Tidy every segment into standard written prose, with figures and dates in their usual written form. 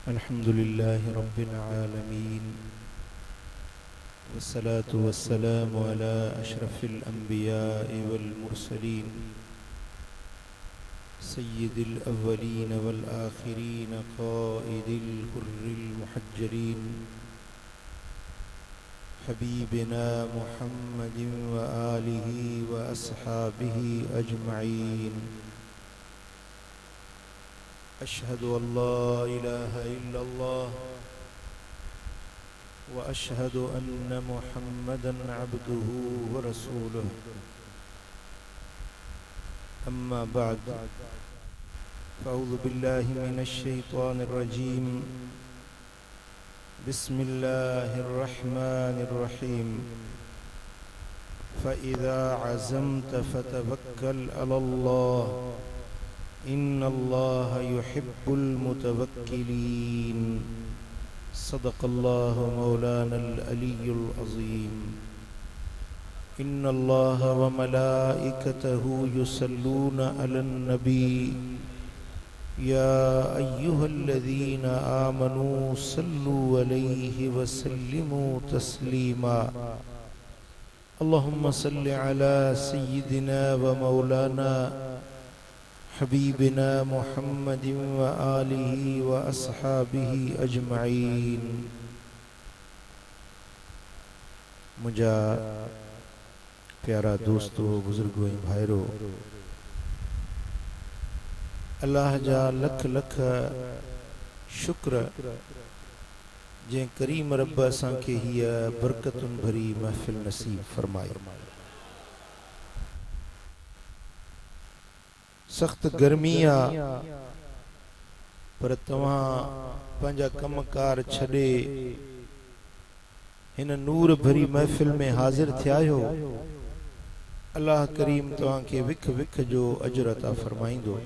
अल्हम्दुलिल्लाहि रब्बिल आलमीन वस्सलातु वस्सलामु अला अशरफिल अंबिया'i वल मुरसलीन सय्यिदिल अव्वलीन वल आखिरीन क़ाइदिल हुर्रिल मुहज्जरीन हबीबिना मुहम्मदिन व आलिहि व अस्हाबिहि अजमईन। अशहदु अल्ला इलाहा इल्लल्लाह व अशहदु अन्न मुहम्मदन अब्दुहु व रसूलुहु। अम्मा बअद फ़अऊज़ु बिल्लाहि मिनश शैतानिर रजीम। बिस्मिल्लाहिर रहमानिर रहीम। फ़इज़ा अज़म्त फ़तवक्कल अलल्लाह इन्नल्लाह युहिब्बुल मुतवक्किलीन। सदक़ल्लाहु मौलानल अलियुल अज़ीम। इन्नल्लाह व मलाइकतहु युसल्लूना अलन नबी या अय्युहल्लज़ीना आमनू सल्लू अलैहि व सल्लिमू तस्लीमा। अल्लाहुम्मा सल्लि अला सय्यिदिना व मौलाना हबीबिना मुहम्मदिन व आलिहि व अस्हाबिहि अजमईन। मुझा प्यारा दोस्तों, बुजुर्गों, भाइरों, अल्लाह जा लख लख शुक्र जे करीम रब असांखे हीअ बरकतुन भरी महफ़िल नसीब फरमाई। सख्त गर्मी आ, पर तव्हां पंहिंजा कमकार छॾे हिन नूर भरी महफ़िल में हाज़िर थिया आहियो। अल्लाह करीम तव्हांखे विख विख जो अजर अता फरमाईंदो।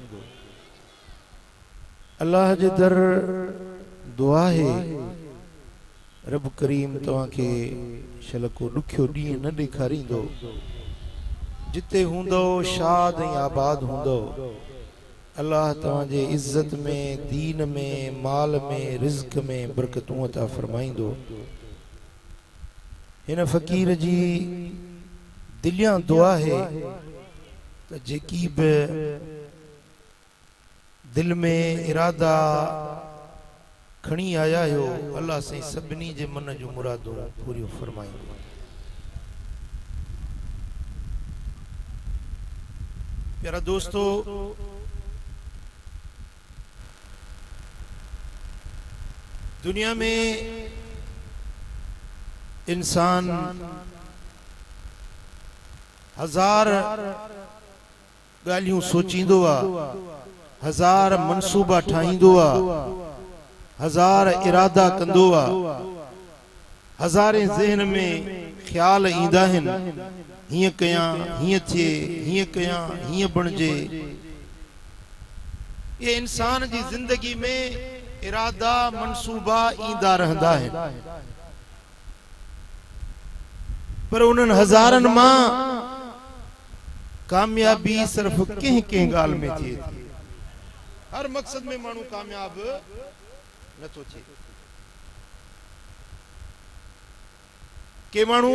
अल्लाह जे दर दुआ है रब करीम तव्हांखे शल को ॾुखियो ॾींहुं न ॾेखारींदो। जिते हूंदो शाद ऐं आबाद हूंदो। अल्लाह तव्हांजे इज़्ज़त में, दीन में, माल में, रिज़्क में बरकतूं अता फरमाईंदो। हिन फ़कीर जी दिलियां दुआ है त जेकी बि दिल में इरादा खणी आया आहियो, अल्लाह साईं सभिनी जे मन जूं मुरादूं पूरियूं फरमाईंदो। प्यारा दोस्तों, दुनिया में इंसान हजार गालियों सोचींदो आ, हजार मनसूबा ठाहींदो आ, हजार इरादा कंदो आ, हजारे ज़हन में ख्याल ईंदा आहिनि। हिय कयां, हिय थिए, हिय कयां, हिय बणजे। ये इंसान जी जिंदगी में इरादा मनसूबा ईंदा रहंदा आहिनि, पर उन्हनि हज़ारनि मां कामयाबी सिर्फ कंहिं कंहिं ॻाल्हि में थिए थी। हर मक़सद में माण्हू कामयाब नथो थिए। के माण्हू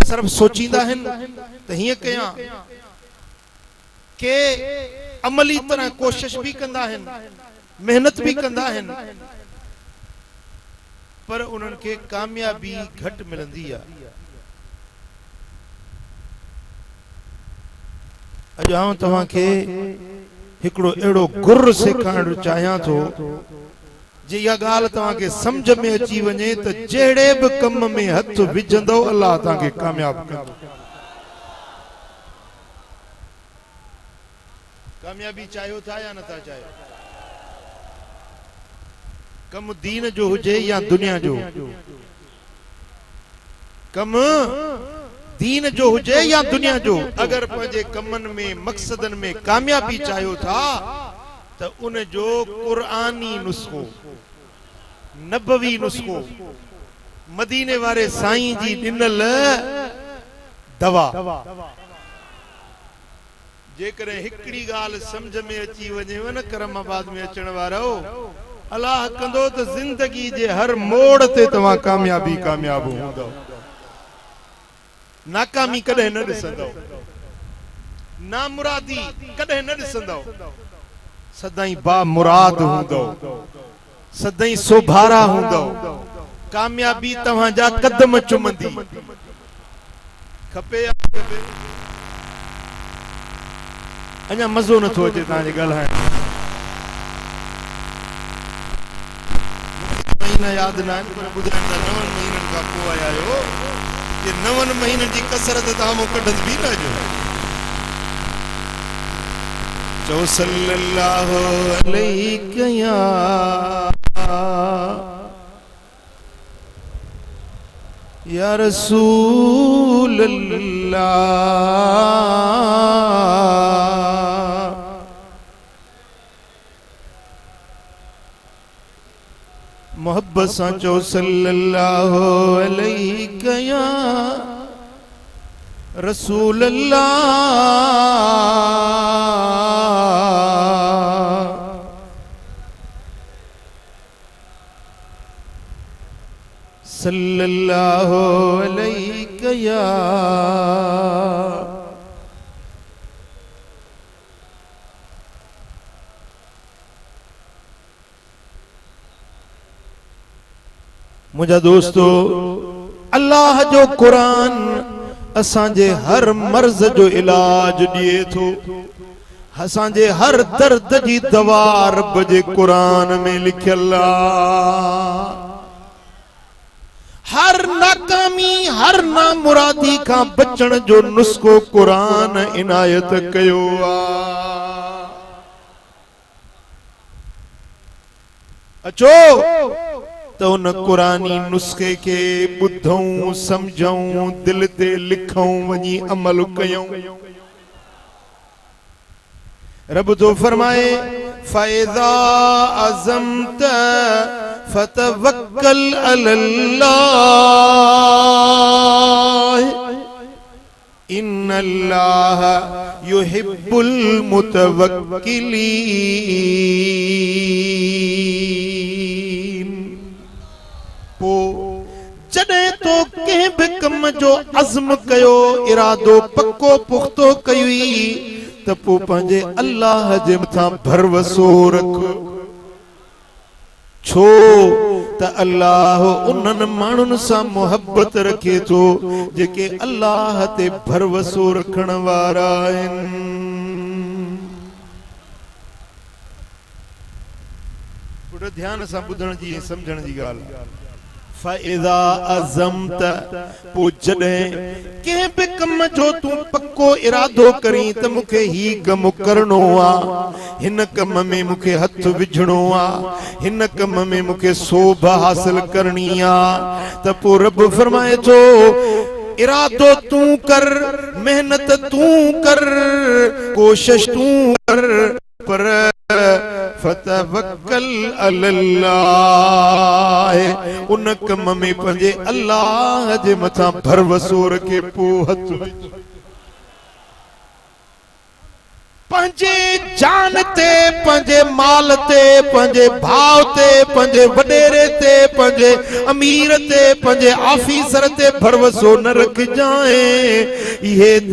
सिर्फ सोचींदा आहिनि त हीअं कयां, के अमली तरह कोशिश भी कंदा आहिनि, मेहनत भी कंदा आहिनि, पर उन्हनि खे कामयाबी घटि मिलंदी आहे। अॼु आउं तव्हांखे हिकिड़ो अहिड़ो गुर सेखारणु चाहियां थो जे इहा ॻाल्हि तव्हांखे सम्झ में अची वञे त जहिड़े बि कम में हथ विझंदो अल्लाह तव्हांखे कामयाब कंदो। कामयाबी चाहियो था या नथा चाहियो? कम दीन जो हुजे या दुनिया जो, कम दीन जो हुजे या दुनिया जो, अगर पंहिंजे कमन में, मक़सदन में कामयाबी चाहियो था त उन जो कुरानी नुस्खो, नबवी नुस्खो, मदीने वारे साईं जी ॾिनल दवा। जेकॾहिं हिकिड़ी ॻाल्हि सम्झ में अची वञेव न करमाबाद में अचण वारो, अल्लाह कंदो तो जिंदगी जे हर मोड़ ते तवा कामयाबी कामयाब हूंदो नाकामी कदे न दिसंदो नामुरादी कदे न दिसंदो सदाई बा मुराद हूंदो सदाई सोभारा हूंदो कामयाबी तवा जा कदम चुमंदी खपे अञा मज़ो न थो अचे तव्हांजे ॻाल्हाइण महीना यादि न आहिनि पर ॿुधाइण था 9 महीननि खां पोइ आया आहियो ये 9 महीननि जी कसरत तव्हां मूं कढंद बि न अॼु चओ सल्लल्लाहु अलैहि या रसूल अल्लाह मोहब्बत सां चओ सल्लल्लाहु अलैहि या रसूल अल्लाह सल्लल्लाहु अलैहि या मुझा दोस्तों अल्लाह जो कुरान असांजे हर मर्ज जो इलाज दिए थो असांजे हर दर्द जी दवा रब जे कुरान में लिखियल हर नाकामी हर नामुरादी का बचण जो नुस्खो कुरान इनायत कयो अचो तो उन कुरानी नुस्खे के बुद्धूं समझूं दिल ते लिखूं वनी अमल कयूं रब तो फरमाए फ़इज़ा अज़मत फतवक्कल अलल्लाह इन्नल्लाह युहिब्बुल मुतवक्किलीन जडे तो के भी कम जो अज़्म कयो इरादो पक्को पुख्तो कई त पो पंहिंजे अल्लाह जे मथां भरवसो रख छो त अल्लाह उन्हनि माण्हुनि सां मोहब्बत रखे थो जेके अल्लाह ते भरवसो रखण वारा आहिनि पुट ध्यान सां ॿुधण जी समझण जी ॻाल्हि फ़इज़ा अज़मत पो जॾहिं कंहिं बि कम जो तूं पक्को इरादो करीं त मूंखे ही कम करणो आहे हिन कम में मूंखे हथ विझणो आहे हिन कम में मूंखे सोभ हासिल करणी आहे त पोइ रब फरमाए थो इरादो तूं कर मेहनत तूं कर कोशिश तूं कर पर फतवक्कल अलल्लाह उन कम में पंहिंजे अल्लाह जे मथां भरवसो रखे पोइ हथ पंहिंजे जान ते पंहिंजे माल ते पंहिंजे भाव ते पंहिंजे वडेरे ते पंहिंजे अमीर ते पंहिंजे ऑफिसर ते भरवसो न रखजाए ये त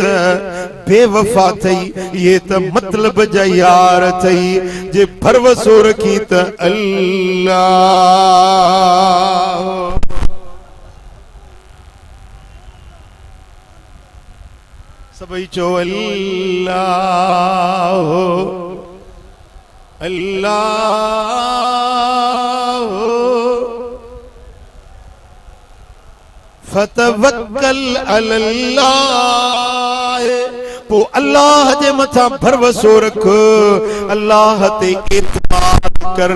बेवफा थई ये त मतलब जा यार थई जे भरवसो रखी त अल्लाह सबई चो अल्लाह अल्लाह फतवक्कल अलल्लाह पो अल्लाह जे मथां भरवसो रख अल्लाह ते एतमाद कर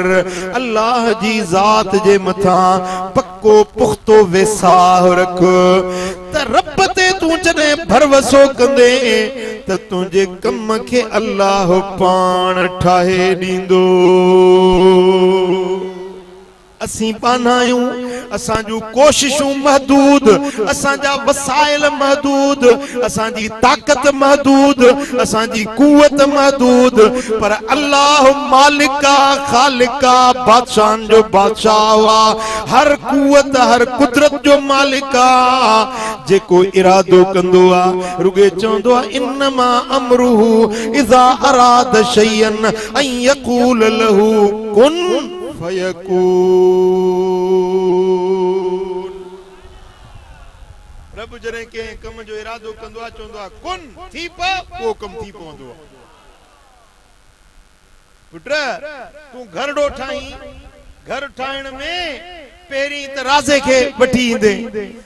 अल्लाह जी ज़ात जे मथां पक्को पुख्तो वेसाह रख त रब ते तू जॾहिं भरवसो कंदे त तुंहिंजे कम खे अल्लाह पाण ठाहे ॾींदो असीं पाना आहियूं असांजूं कोशिशूं महदूद, असांजा वसाइल महदूद, असांजी ताकत महदूद, असांजी कुवत महदूद, पर अल्लाह मालिका खालिका बादशाहन जो बादशाह हुआ, हर कुवत हर कुदरत जो मालिका, जेको इरादो कंदो आ रुगे चवंदो आ इन्नमा अमरुहु इज़ा अराद शयन अन यक़ूल लहू कुन फयकून। रब जरे के कम जो इरादो कंदो आ चवंदो आ कुन थी प वो कम थी पवंदो आ। पुट तू घरडो ठाई, घर ठाइण में पेरी त राज़े के वठी ईंदे,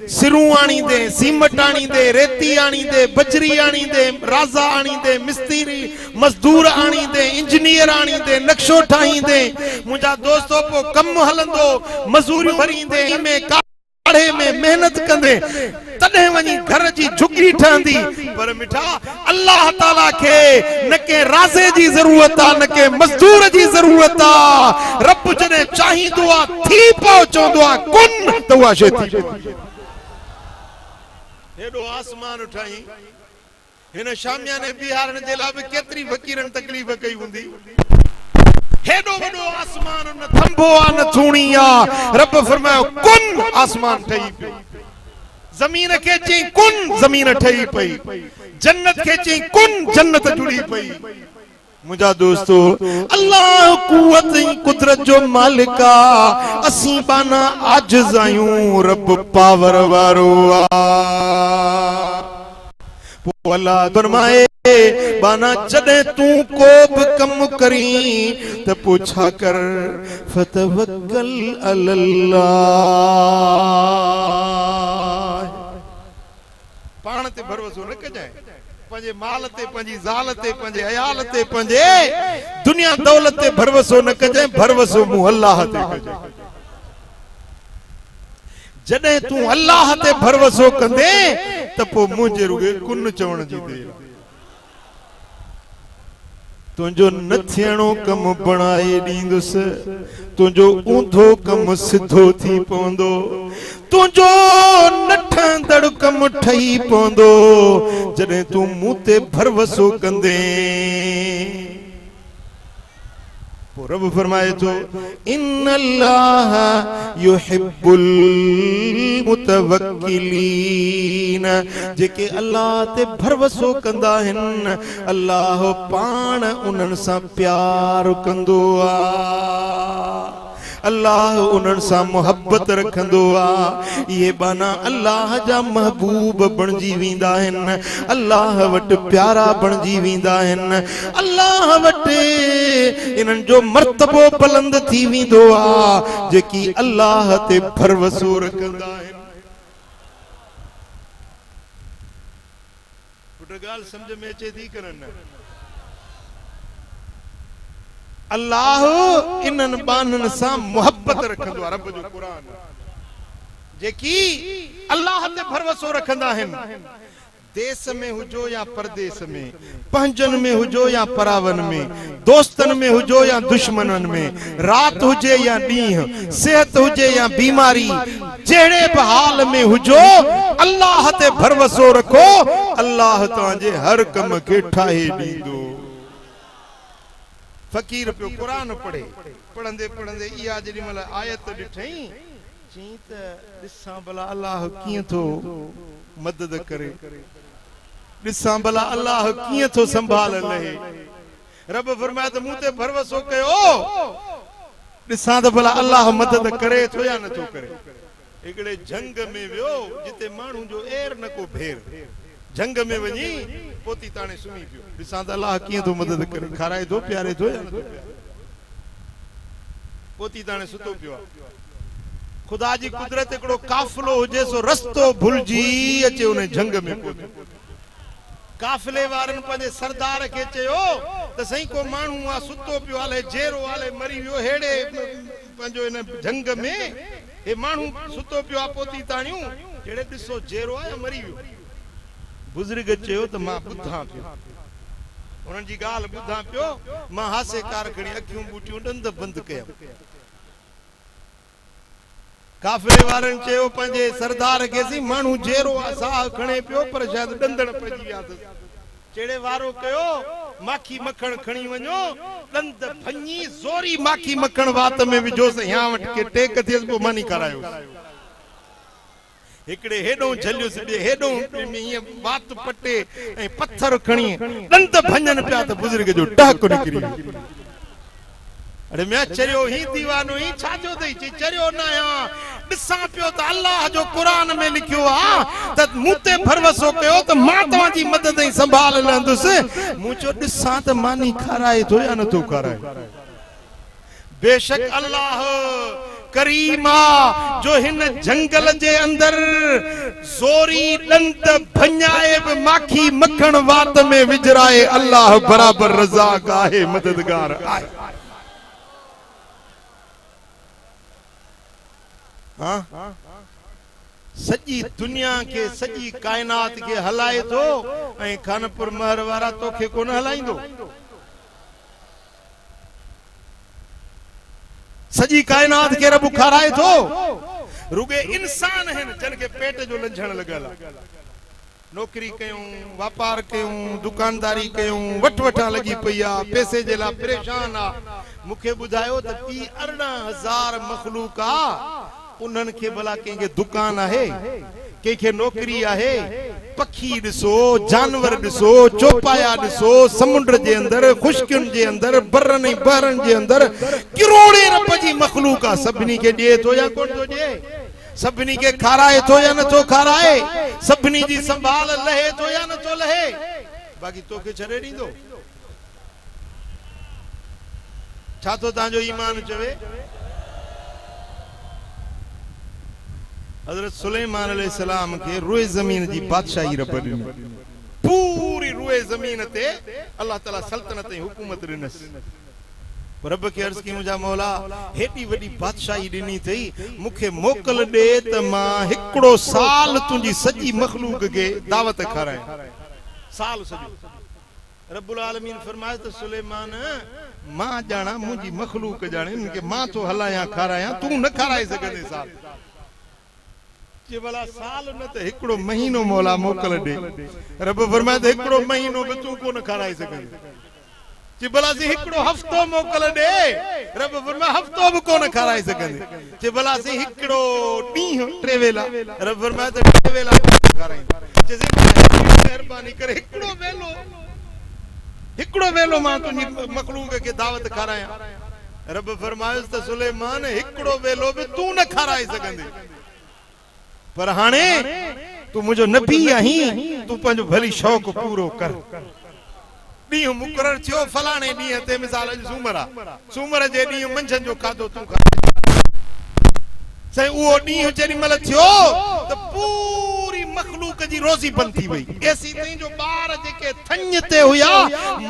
सिरूं आणींदे, सीमट आणींदे, रेती आणींदे, बजरी आणींदे, राज़ा आणींदे, मिस्त्री मजदूर आणींदे, इंजीनियर आणींदे, नक्शो ठाहींदे। मुंहिंजा दोस्तो पो कम हलंदो, मजूरियूं भरींदे, में काढ़े में मेहनत कंदे, तॾहिं वञी घर जी झुगी ठहंदी। पर मिठा अल्लाह ताला के न के राज़े जी ज़रूरत आ, न के मजदूर जी ज़रूरत आ। रब जने चाहींदो आ थी पहुचंदो आ कुन त उहा शइ थी। हेॾो आसमान ठाही, हिन शामियाने बिहारण जे लाइ बि केतिरी फ़कीरनि तकलीफ़ कई हूंदी। हेॾो वॾो आसमान न थंभो आ न थूणी आ, रब फरमायो कुन आसमान ठही पियो। ज़मीन के चई कुन ज़मीन ठही पई, जन्नत के चई कुन जन्नत जुड़ी पई। मुझा दोस्तो अल्लाह कुवत कुदरत जो मालिका, असी बाना आजिज़ आयूं, रब पावर वारो आ। अल्लाह फरमाए बाना जॾहिं तू को बि कम करी त पूछा कर फतवक्कल अलल्लाह, पाण ते भरोसो न कजाए, पंहिंजे माल ते, पंहिंजी ज़ाल ते, पंहिंजे अयाल ते, पंहिंजे दुनिया दौलत ते भरोसो न कजाए, भरोसो मूं अल्लाह ते कजाए। जॾहिं तू अल्लाह ते भरोसो कंदे त पोइ मुंहिंजे रुगे कुन चवण जी देर। तुंहिंजो न थियणो कम बणाए ॾींदुसि, तुंहिंजो ऊंधो कम सिधो थी पवंदो, तुंहिंजो न ठहंदड़ कम ठही पवंदो जॾहिं तू मूं ते भरोसो कंदे। रब फरमाए तो इन्नल्लाह युहिब्बुल मुतवक्किलीन, जेके अल्लाह ते भरोसो कंदा आहिनि अल्लाह पाण उन्हनि सां प्यार कंदो आ, अल्लाह उन्हनि सां मोहब्बत रखंदो आ। ये बाना अल्लाह जा महबूब बणजी वेंदा आहिनि, अल्लाह वटि प्यारा बणजी वेंदा आहिनि, अल्लाह वटि इन्हनि जो मर्तबो बुलंद थी वेंदो आ जेकी अल्लाह ते भरोसो रखंदा आहिनि। पुट ॻाल्हि सम्झ में अचे थी करनि, अल्लाह इन्हनि बाननि सां मोहब्बत रखंदो आहे। रब जो क़ुरान जेकी अल्लाह ते भरोसो रखंदा आहिनि, देश में हुजो या परदेस में, पंहिंजनि में हुजो या परावन में, दोस्तनि में हुजो या दुश्मननि में, रात हुजे या ॾींहुं, सेहत हुजे या बीमारी, जहिड़े बि हाल में हुजो अल्लाह ते भरोसो रखो, अल्लाह तव्हांजे हर कम खे ठाहे ॾींदो। फकीर पियो कुरान पढ़े, पढ़ंदे पढ़ंदे इहा जेॾी महिल आयत ॾिठई चई त ॾिसां भला अल्लाह कीअं थो मदद करे, ॾिसां भला अल्लाह कीअं थो संभाल लहे। रब फरमाए त मूं ते भरोसो कयो, ॾिसां त भला अल्लाह मदद करे थो या नथो करे। हिकिड़े जंग में वियो जिते माण्हू जो एर न को भेर, जंग में वञी पोती ताणे सुम्ही पियो, ॾिसां त अल्लाह कीअं थो मदद करे, खाराए थो प्यारे थो या नथो प्यारे। पोती ताणे सुतो पियो आहे। खुदा जी कुदरत हिकिड़ो काफ़िलो हुजे सो रस्तो भुलिजी अचे उन जंग में पहुतो। काफ़िले वारनि पंहिंजे सरदार खे चयो त साईं को माण्हू आहे सुतो पियो हले, जेरो हले मरी वियो, हेड़े पंहिंजो इन जंग में हे माण्हू सुतो पियो आहे पोती ताणियूं, जहिड़े ॾिसो जेरो आहे मरी वियो। बुज़ुर्ग चयो त मां ॿुधां पियो, उन्हनि जी ॻाल्हि ॿुधां पियो, मां हासे कार खणी अखियूं ॿूटियूं ॾंद बंदि कया। काफिले वारन चयो पंजे सरदार के सी मानू जेरो साह खणे पियो पर शायद डंदण पजी विया चेड़े वारो कयो माखी मखण खणी वणो दंद भञी जोरी माखी मखण वात में विजो से या वट के टेक थियस पो मानी करायो एकड़े हेडो झलियो से हेडो में ये बात पटे ए पत्थर खणी दंद भञन पिया त बुजुर्ग जो टहक निकरी अरे मैं चरियो ही दीवानो ही छाजो दई चरियो ना या दिसा पियो त अल्लाह जो कुरान में लिखियो आ त मुते भरवसो कयो त मां तवा जी मदद ही संभाल लंदुस मुचो दिसा त मानी खाराए तो या न तो कराए बेशक अल्लाह करीमा जो हिन जंगल जे अंदर जोरी दंत भञाए माखी मखण वात में विजराए अल्लाह बराबर रज़ाक आहे मददगार आहे हाँ? सजी दुनिया के सजी कायनात के हलाए तो खानपुर महर वारा तो के कोन हलाइंदो सजी कायनात के रब खाराए तो रुगे इंसान है जन के पेट जो लंझण लगल नौकरी कयूं व्यापार कयूं दुकानदारी कयूं वठवठा लगी पईया पैसे जे ला परेशान आ मुखे बुधायो त 18,000 मखलूक आ उन्हन के भला के दुकान है के नौकरी है पखी दिसो जानवर दिसो चौपाया दिसो समुद्र जे अंदर खुशकिन जे अंदर बरन ही बरन जे अंदर करोड़े रब जी मखलूक आ सबनी के दे तो या कोन तो दे सबनी के खाराए तो या न तो खाराए सबनी जी संभाल लहे तो या न तो लहे बाकी तो के छड़े दी दो छा तो ताजो ईमान चवे हजरत सुलेमान अलैहिस्सलाम के रोए जमीन जी बादशाही रब दी पूरी रोए जमीन ते अल्लाह ताला सल्तनत हुकूमत दिनस रब के अर्ज की मुजा मौला हेडी वडी बादशाही दिनी थई मुखे मोकल दे त मां हिकड़ो साल तुजी सजी मखलूक के दावत कराए साल सजी रब्बुल आलमीन फरमाए त सुलेमान मां जाना मुजी मखलूक जाने इनके मां तो हलाया खाराया तू न खाराए सके साल जे भला साल न त हिकड़ो महीनो मौला मोकल दे रब फरमाए त हिकड़ो महीनो भी तू को न खाराए सके जे भला से हिकड़ो हफ्तो मोकल दे रब फरमाए हफ्तो भी को न खाराए सके जे भला से हिकड़ो डी ट्रेवेला रब फरमाए त ट्रेवेला खाराए जे मेहरबानी करे हिकड़ो वेलो मां तुजी मखलूक के दावत खाराया रब फरमाए त सुलेमान हिकड़ो वेलो भी तू न खाराए सकंदे पर हाने तू मुझो नबी आही तू पंजो भली शौक पूरो कर डी मुकरर थियो फलाने डी ते मिसाल सूमर जे डी मंझन जो खादो तू खा सही वो डी जेडी मल थियो तो पूरी मखलूक जी रोजी बंद थी वई ऐसी तई जो बार जेके थन ते हुया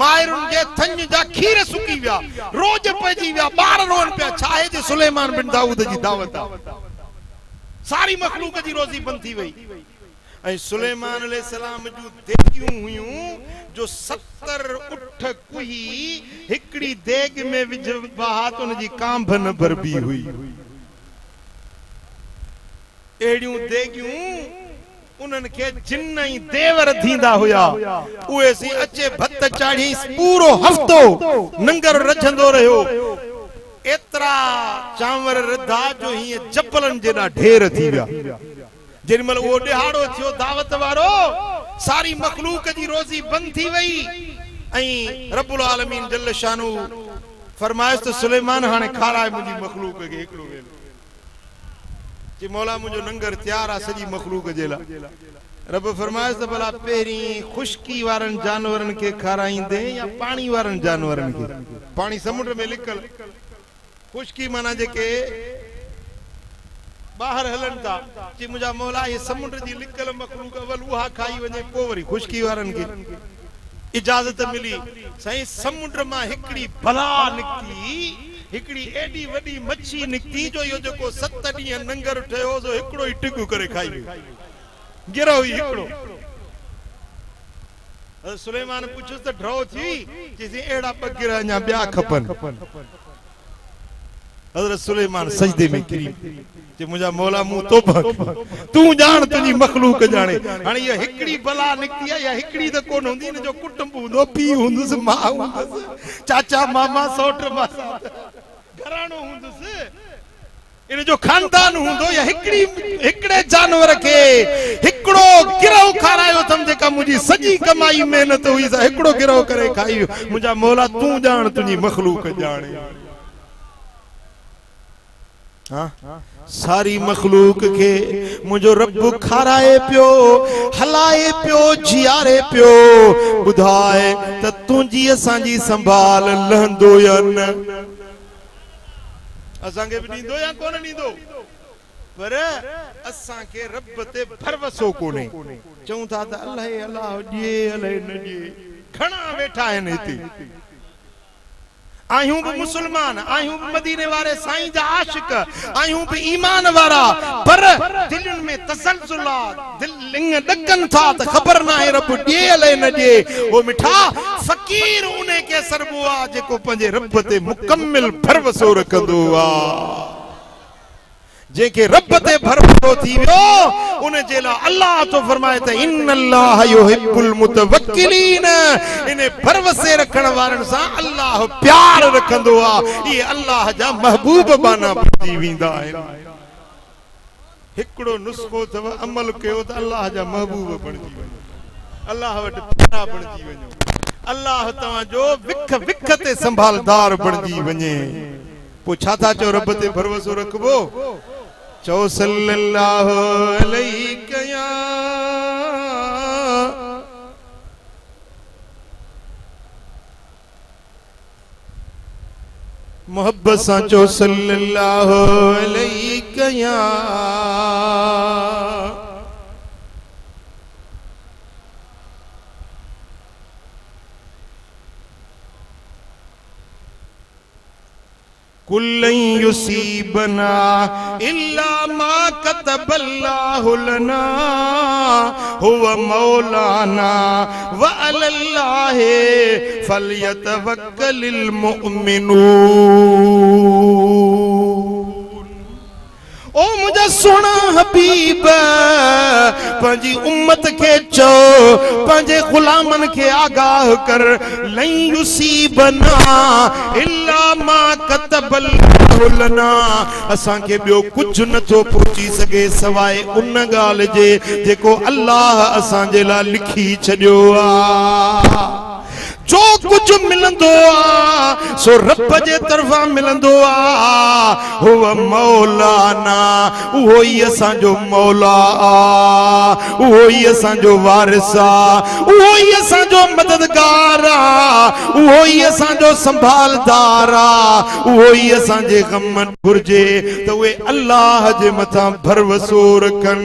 मायरुन जे थन जा खीर सुकी विया रोज पजी विया बार रोन पे छाए जे सुलेमान बिन दाऊद जी दावत सारी मखलूक जी रोजी बंद थी वई ऐ सुलेमान अलैहिस्सलाम जो देगियूं हुयूं जो 70 उठ कुही हिकड़ी देग में विझ बहात उन जी कांभ न भरबी हुई एड़ियूं देगियूं उनन के जिन्न ही देवर थींदा हुया उए सी अचे भत चाढ़ी पूरो हफ्तो नंगर रजंदो रहियो एतरा चांवर रधा जो ही जबलन जेना ढेर थी विया जेमल वो दिहाड़ो थियो दावत वारो सारी मखलूक जी रोजी बंद थी वई ऐं रब्बुल आलमीन जल्ल शानु फरमायस तो सुलेमान हाने खाराए मुजी मखलूक के एकड़ो वेलो जी मौला मुझो नंगर तैयार आ सजी मखलूक जेला रब फरमायस तो भला पेरी खुशकी वारन जानवरन के खाराइंदे या पानी वारन जानवरन के पानी समुद्र में लिकल खुशकी माना जेके बाहर हलन था जी मुझा मौला ये समुद्र जी लिकल मखलूक अवल उहा खाई वने पो वरी खुशकी वारन के इजाजत मिली सही समुद्र मा हिकड़ी भला निकती हिकड़ी एडी वडी मच्छी निकती जो यो जको 7 डी नंगर ठयो जो हिकड़ो ही टिकू करे खाई गिरो ही हिकड़ो सुलेमान पूछो त ड्रो थी जिसे एड़ा पगिरा न्या ब्या खपन हज़रत सुलेमान सजदे में किरी जे मुझा मौला मुंह तोबा तू जान तुझी मखलूक जाने हाणे ये हिकड़ी बला निकती है या हिकड़ी तो कोन हुंदी न जो कुटुंब हुंदो पी हुंदुस मां हुंदुस चाचा मामा सौट मासा घराणो हुंदुस इन जो खानदान हुंदो या हिकड़े जानवर के हिकड़ो गिरहो खारायो थम जेका मुजी सजी कमाई मेहनत हुई सा हिकड़ो गिरहो करे खाई मुझा मौला तू जान तुझी मखलूक जाने हाँ सारी मखलूक के मुझो रब खाराए पियो हलाए पियो जियारे पियो बुधाए त तुझी असांजी संभाल लहंदो या न असांखे भी नींदो या कोन नींदो पर असांखे रब ते भरवसो कोने चऊं था त अल्लाह अल्लाह जे अल्लाह न जे घणा वेठा आहिनि हिते आयूं भी मुसलमान आयूं भी मदीने वाले साईं जा आशिक आयूं भी ईमान वारा पर दिलन में तसलसुला दिल लिंग डकन था त खबर ना है रब जे अले न जे ओ मिठा फकीर उने के सरबुआ जेको पंजे रब ते मुकम्मल भरवसो रखंदो आ जेके रब ते भरवसो थी वियो उन जेला अल्लाह तो फरमाए त इन्नल्लाह युहिब्बुल मुतवक्किलीन इने भरवसे रखण वारन सा अल्लाह प्यार रखंदो आ ये अल्लाह जा महबूब बाना बणजी विंदा आहिनि हिकड़ो नुस्खो थव अमल कयो त अल्लाह जा महबूब बणजी वञो अल्लाह वट प्यारा बणजी वञो अल्लाह तवा जो विख विख ते संभालदार बणजी वञे पो छा था चो रब ते भरवसो रखबो चो सल्लल्लाहु अलैहि या मोहब्बत सा चो सल्लल्लाहु अलैहि या कुल्लन युसीबना इल्ला मा कतबल्लाहु लना हुवा मौलाना व अलल्लाहि फलयतवक्कलिल मुमिनून ओ मुझा सोना हबीब पंजी उम्मत के चो पंजे गुलामन के आगाह कर लन युसीबना इल्ला मा कतबल्लाहु लना असां के बियो कुछ न तो पहुंची सके सवाए उन गाल जे जेको अल्लाह असां जे ला लिखी छडियो आ जो कुछ मिलंदो आ सो रब जे तरफा मिलंदो आ हुवा मौलाना उहो ही असां जो मौला आ उहो ही असां जो वारिस आ उहो ही असां जो मददगार आ उहो ही असां जो संभालदार आ उहो ही असां जे गम घुर्जे त उहे अल्लाह जे मथां भरवसो रखन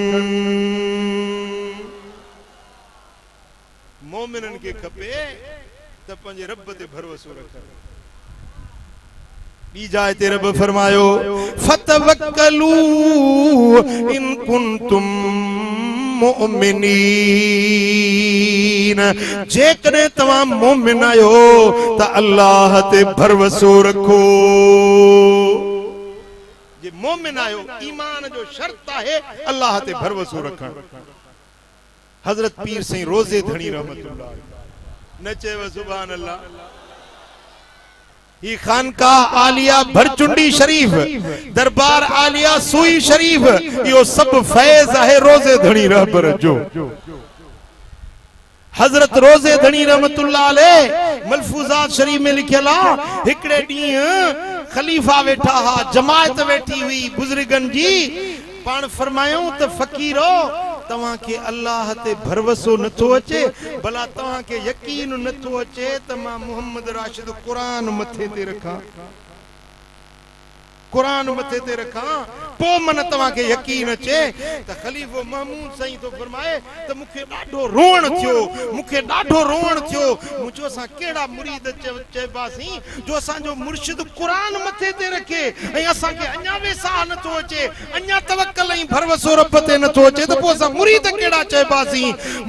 मोमिनन के खपे त पंजे रब ते भरवसो रखन बी जाए ते रब फरमायो फतवक्कलू इन कुंतुम मुमिनीन जेकरे तमाम मोमिन आयो त अल्लाह ते भरवसो रखो जे मोमिन आयो ईमान जो शर्त है अल्लाह ते भरवसो रखन हजरत पीर सई रोजे धनी रहमतुल्लाह नचे व सुभान अल्लाह ये खानकाह आलिया भरचुंडी शरीफ दरबार आलिया सुई शरीफ यो सब फैज है रोजे धनी रहबर जो हजरत रोजे धनी रहमतुल्लाह अलैह मलफूजात शरीफ में लिखला हिकड़े डी खलीफा वेठा हा जमात वेठी हुई बुजुर्गन जी पान फरमायूं त फकीरो तवा के अल्लाह ते भरवसो नथो अचे भला तवा के यकीन नथो अचे त मां मोहम्मद राशिद कुरान मथे ते रखा कुरान मथे ते रखा पो मन तवा के यकीन अचे त खलीफो महमूद सही तो फरमाए त मुखे डाढो रोण थियो मुझो सा केड़ा मुरीद चेबासी जो असा जो मुर्शिद कुरान मथे ते रखे ए असा के अन्या वेसा नथो अचे अन्या तवक्कल ही भरवसो रब ते नथो अचे त पो असा मुरीद केड़ा चेबासी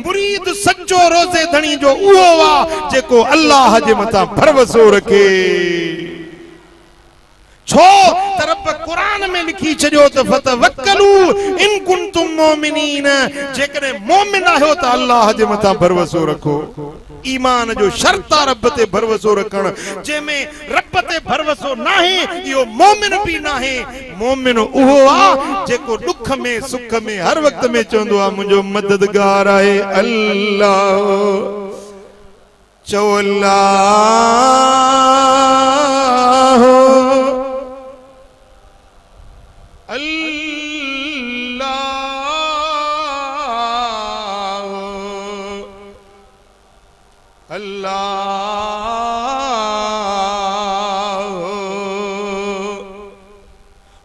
मुरीद सच्चो रोजे धनी जो उहो वा जेको अल्लाह जे मथा भरवसो रखे छो तर कुरान में लिखी छो तो फतवक्कलू इन कुंतुम मोमिनीन, जेकरे मोमिन आयो तो अल्लाह जे मथा भरोसो रखो। ईमान जो शर्त रब ते भरोसो रखण, जेमे रब ते भरोसो नाहे यो मोमिन भी नाहे। मोमिन उहो आ जेको दुख में सुख में हर वक्त में चवंदो आ मुंहिंजो मददगार आहे अल्लाह। चो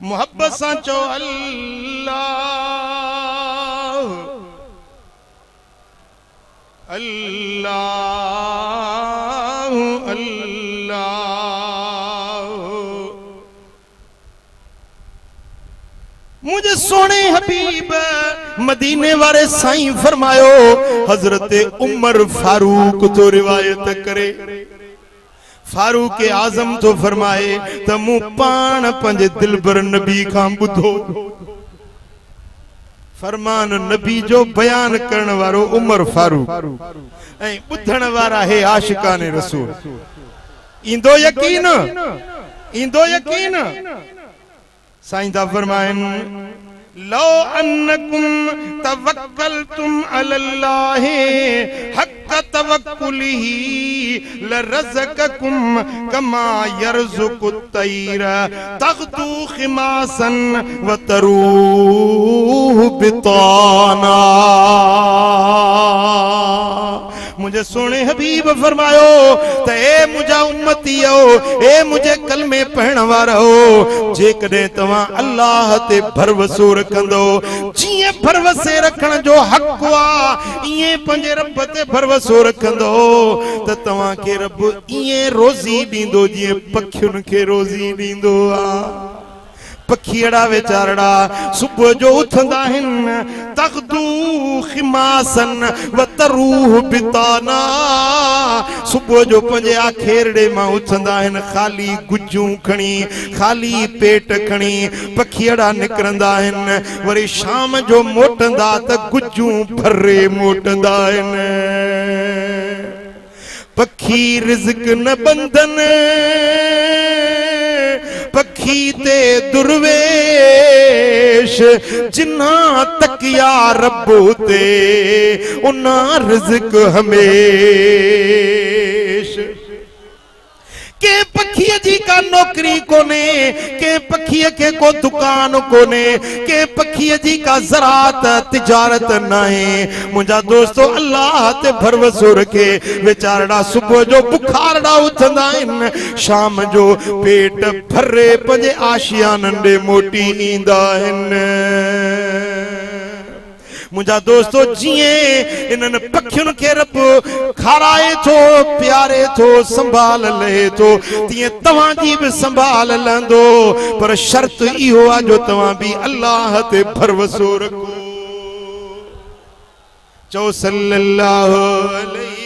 मोहब्बत सां चो अल्लाह अल्लाह अल्लाह। मुझे सोने हबीब मदीने वाले साईं फरमायो, हजरत उमर फारूक तो रिवायत करे, फारूक आजम तो फरमाए त मु पान पंज दिलबर नबी खां बुधो, फरमान नबी जो बयान करण वारो उमर फारूक ऐं बुधण वारा है आशिकाने रसूल। इंदो यकीन, इंदो यकीन। साईं दा फरमाइन लो अन्नकुम तवक्कलतुम अलल्लाहि हक्क तवक्कुलिही लरज़क़कुम कमा यरज़ुक़ु तैर तग़दू खिमासन व तरूह बिताना। मुझे सोने हबीब फरमायो त ए मुझा उम्मतियो, ए मुझे कलमे पढ़ण वारो, जेकॾहिं तव्हां अल्लाह ते भरोसो रखंदो, जीअं भरोसे रखण जो हक़ आ ईअं पंहिंजे रब ते भरोसो रखंदो त तव्हांखे रब ईअं रोज़ी ॾींदो जीअं पखियुनि खे रोज़ी ॾींदो आ। पखीड़ा वेचारड़ा सुबह जो उठंदा आहिनि, तग़दू खिमासन व तरूह बिताना, सुबह जो पंजे आखेरड़े मां उठंदा आहिनि खाली गुजूं खणी, खाली पेट खणी पखीड़ा निकरंदा आहिनि, वरी शाम जो मोटंदा त गुजूं भरे मोटंदा आहिनि। पखी रिज़्क न बंधन, पखी ते दुर्वेश, जिन्ना तकिया रब्बो ते उन्ना रिज़्क हमेश। के पखीअ जी का नौकरी कोने, के पखीअ के को दुकान कोने, के पखीअ जी का ज़रात तिजारत नाहे। मुंहिंजा दोस्तो अल्लाह ते भरोसो रखे वेचारड़ा सुबह जो बुखारड़ा उथंदा आहिनि, शाम जो पेट भरे पंहिंजे आशियाननि ॾे मोटी ईंदा आहिनि। मुझा दोस्तों जिए इन्हनि पखियुनि खे रब खाराए थो, प्यारे थो, संभाल ले थो, तीअं तव्हां जी बि संभाल लंदो, पर शर्त इहो आहे जो तव्हां बि अल्लाह ते भरोसो रखो। चओ सल्लल्लाहु अलैहि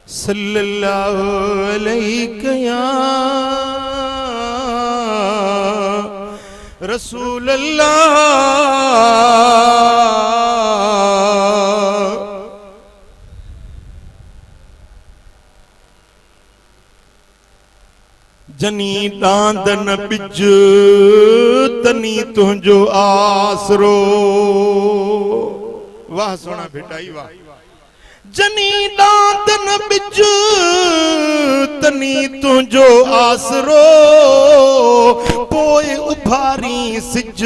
सल्लल्लाहु अलैहि या रसूल अल्लाह। जनी डांदन बिज तनी तुझो आसरो। वाह सोना बेटाई वाह। जनी दांतन बिज तनी तुझो आसरो, पोए उभारी सिज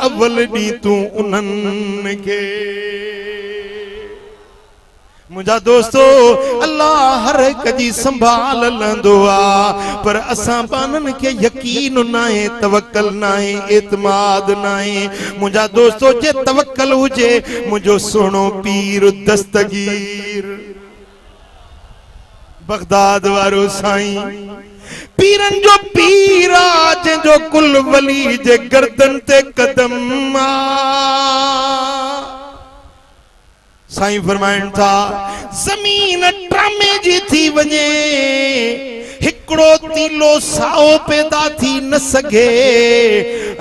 अवल डी तू उन्हनि खे। मुझा दोस्तो अल्लाह हर एक जी संभाल लंदो आ, पर असां बानन के यकीन नाहे, तवक्कल नाहे, एतमाद नाहे। मुझा दोस्तो जे तवक्कल हुजे, मुझो सोनो पीर दस्तगीर बगदाद वारो साईं, पीरन जो पीरा जो कुल वली जे गर्दन ते कदम आ। साईं फरमाइण था ज़मीन ट्रामे जी थी वञे हिकड़ो तीलो साओ पैदा थी न सघे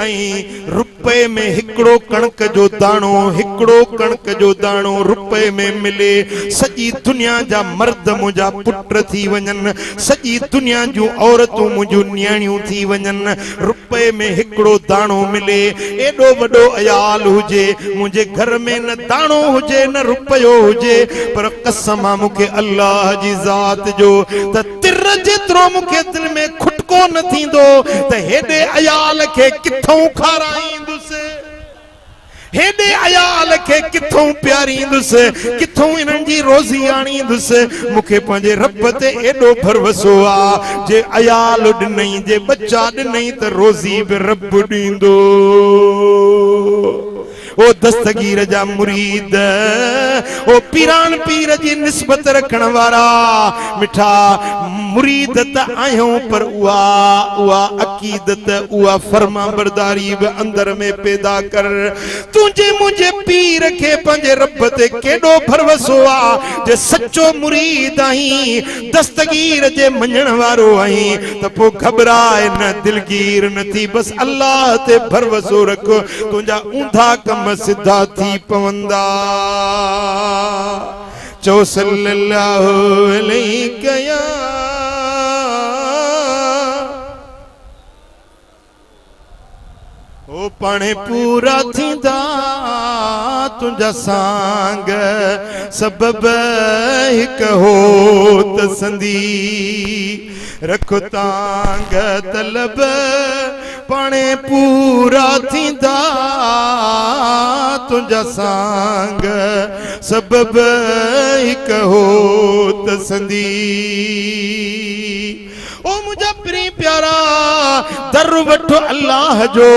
ऐं रुपए में हिकड़ो कणक जो दाणो रुपए में मिले सॼी दुनिया जा मर्द मुंहिंजा पुट थी वञनि सॼी दुनिया जूं औरतूं मुंहिंजूं न्याणियूं थी वञनि रुपए में हिकड़ो दाणो मिले एॾो वॾो अयाल हुजे मुंहिंजे घर में न दाणो हुजे न रुपयो हुजे पर कसम आहे मूंखे अल्लाह जी ज़ात जो त तिर जेतिरो मूंखे दिल में खुटको न थींदो त हेॾे अयाल खे किथों खाराईंदुसि हेॾे अयाल खे किथों प्यारींदुसि किथों इन्हनि जी रोज़ी आणींदुसि मूंखे पंहिंजे रब ते एॾो भरवसो आहे जे अयाल ॾिनई जे बच्चा ॾिनई त रोज़ी बि रब ॾींदो ओ दस्तगीर जा मुरीद ओ पीरान पीर जी निस्बत रखण वारा मिठा मुरीद त आहियूं पर उहा अकीदत उहा फर्मा बरदारी बि अंदर में पैदा कर तुंहिंजे मुंहिंजे पीर खे पंहिंजे रब ते केॾो भरवसो आहे जे सचो मुरीद आहीं दस्तगीर जे मञण वारो आहीं त पोइ घबराए न दिलगीर न थी बस अल्लाह ते भरवसो रख तुंहिंजा ऊंधा कम सिद्धा थी पवंदा चो सल्लल्लाहु अलैहि या ओ पाणे पूरा थींदा तुंहिंजा सांग सबब हिक हो त संदी रखो तांग तलब पाणे पूरा थींदा तुंहिंजा सांग सबब हिक हो त संदी ओ मुझा प्री प्यारा दर वठो अल्लाह जो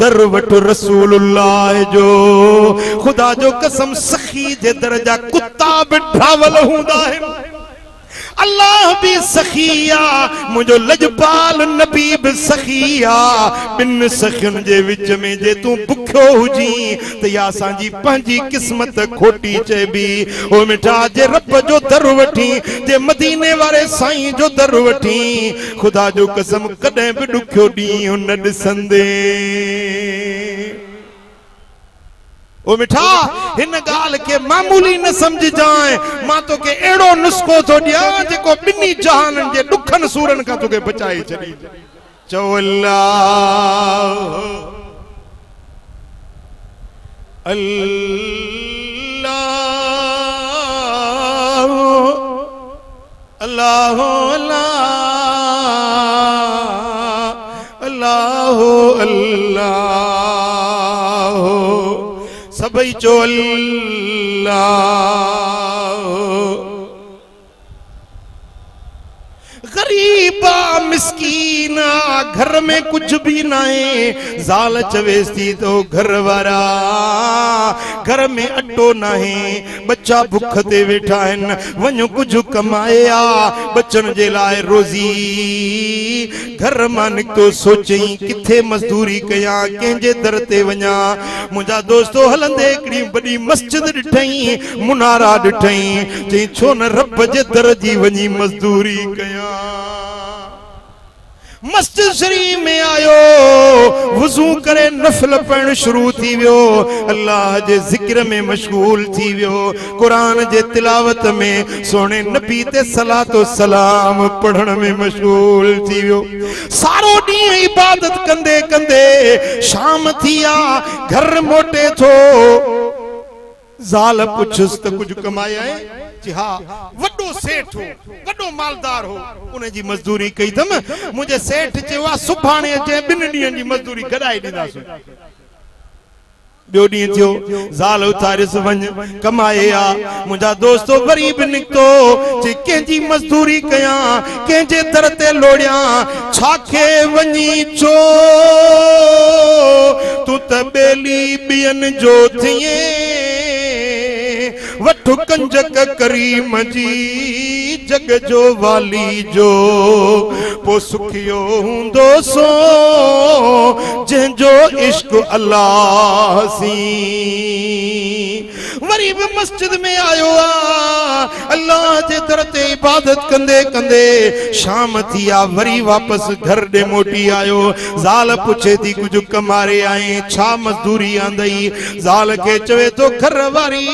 दर वठो रसूलुल्लाह जो खुदा जो कसम सखी जे दर जा कुत्ता भी ड्रावल हूंदा है अल्लाह भी सखिया मुझो लजपाल नबी भी सखिया बिन सखियन जे विच में जे तू भुखो हुजी त या सांजी पंहिंजी किस्मत खोटी चेबी ओ मिठा जे रब जो दर वठी जे मदीने वारे साईं जो दर वठी खुदा जो कसम कदे भी दुखियो ॾींहुं न ॾिसंदे ओ मिठा हिन गाल के मामूली न समझ जाए मां तो के एड़ो नुस्खो तो दिया जेको बिन्नी जहानन जे दुखन सूरन का तो के बचाए छड़ी चो अल्लाह अल्लाह अल्लाह अल्लाह सबई चो अल्लाह गरीबा मिस्कीना घर में कुछ भी नाहे ज़ाल चवेस थी तो घर वारा घर में अटो नाहे बच्चा भुख ते वेठा आहिनि वञो कुछ कमाया बच्चन जे लाइ रोज़ी घर मां निकतो सोचई किथे मजदूरी कया कंहिंजे दर ते वञा मुंहिंजा दोस्तो हलंदे हिकिड़ी वॾी मस्जिद ॾिठई मुनारा ॾिठई चई छो न रब जे दर जी वञी मजदूरी कया मस्जिद शरीफ में आयो वुजू करे नफल पढ़न शुरू थी वियो अल्लाह जे जिक्र में मशगूल थी वियो कुरान जे तिलावत में सोने नबी ते सलातो सलाम पढ़न में मशगूल थी वियो सारो ॾींहुं इबादत कंदे कंदे शाम थी आ घर मोटे थो ज़ाल पुछुस त कुछ कमाया है जी हाँ वड्डो सेठ हो वड्डो मालदार हो उन जी मजदूरी कई दम मुझे सेठ चवा सुभाणे अचे 2 ॾींहंनि जी मजदूरी गॾाए ॾींदासीं ॿियो ॾींहुं थियो ज़ाल उथारिस वञ कमाए आ मुंहिंजा दोस्तो वरी बि निकतो जे कंहिंजी मजदूरी कया कंहिंजे दर ते लोड़िया छाखे वञी चो तूं त ॿेली ॿियनि जो थिए वठ कंजक करीम जी जग जो वाली जो पो सुखियो हूंदो सो जंहिंजो इश्क अल्लाह सी। वरी भी मस्जिद में आयो अल्लाह जे दर ते इबादत कंदे कंदे शाम थी आ, वरी वापस घर दे मोटी आयो। ज़ाल पुछे थी कुछ कमारे आए, छा मजदूरी आंदई? ज़ाल के चवे तो घर वारी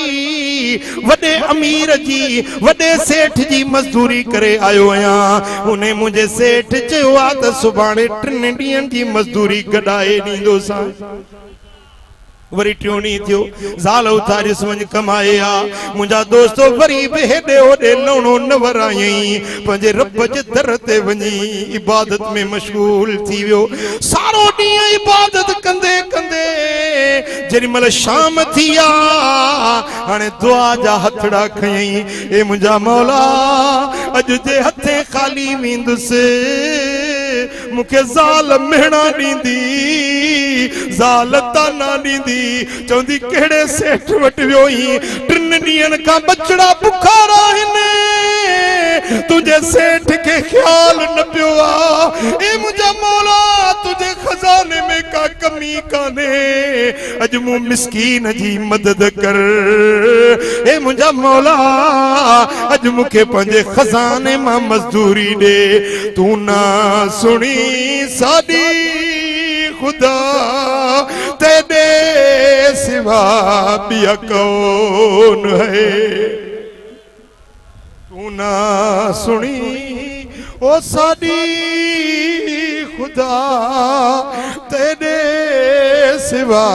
वडे अमीर जी वडे सेठ जी मजदूरी करे आयो आया। उन्हें मुझे सेठ चयो आ त सुभाणे 3 ॾींहंनि जी मजदूरी गडाए ॾींदो सा। वरी ट्योनी थियो, ज़ाल उथारिस वञ कमाए आ। मुंहिंजा दोस्तो वरी बि हेॾे होॾे लवणो न वरायई, पंहिंजे रब जे दर ते वञी इबादत में मशगूल थी वियो। सारो ॾींहुं इबादत कंदे कंदे जेॾी महिल शाम थी आ, हाणे दुआ जा हथड़ा खयई, ए मुंहिंजा मौला अॼु जे हथे ख़ाली वेंदुसि, मूंखे ज़ाल मेहणा ॾींदी, ज़ाल ताना ॾींदी। चवंदी कहिड़े सेठ वटि वियो ही, 3 ॾींहंनि खां बचड़ा बुखार आहिनि, तुंहिंजे सेठ खे ख्याल न पियो आ। ए मुंहिंजा मौला तुंहिंजे खज़ाने में का कमी कान्हे, अॼु मूं मिस्कीन जी मदद कर। ए मुंहिंजा मौला अॼु मूंखे पंहिंजे खज़ाने मां मजदूरी ॾे। तूं ना सुणी साडी खुदा तेरे सिवा बिया कौन है। तू ना सुनी ओ साडी खुदा तेरे सिवा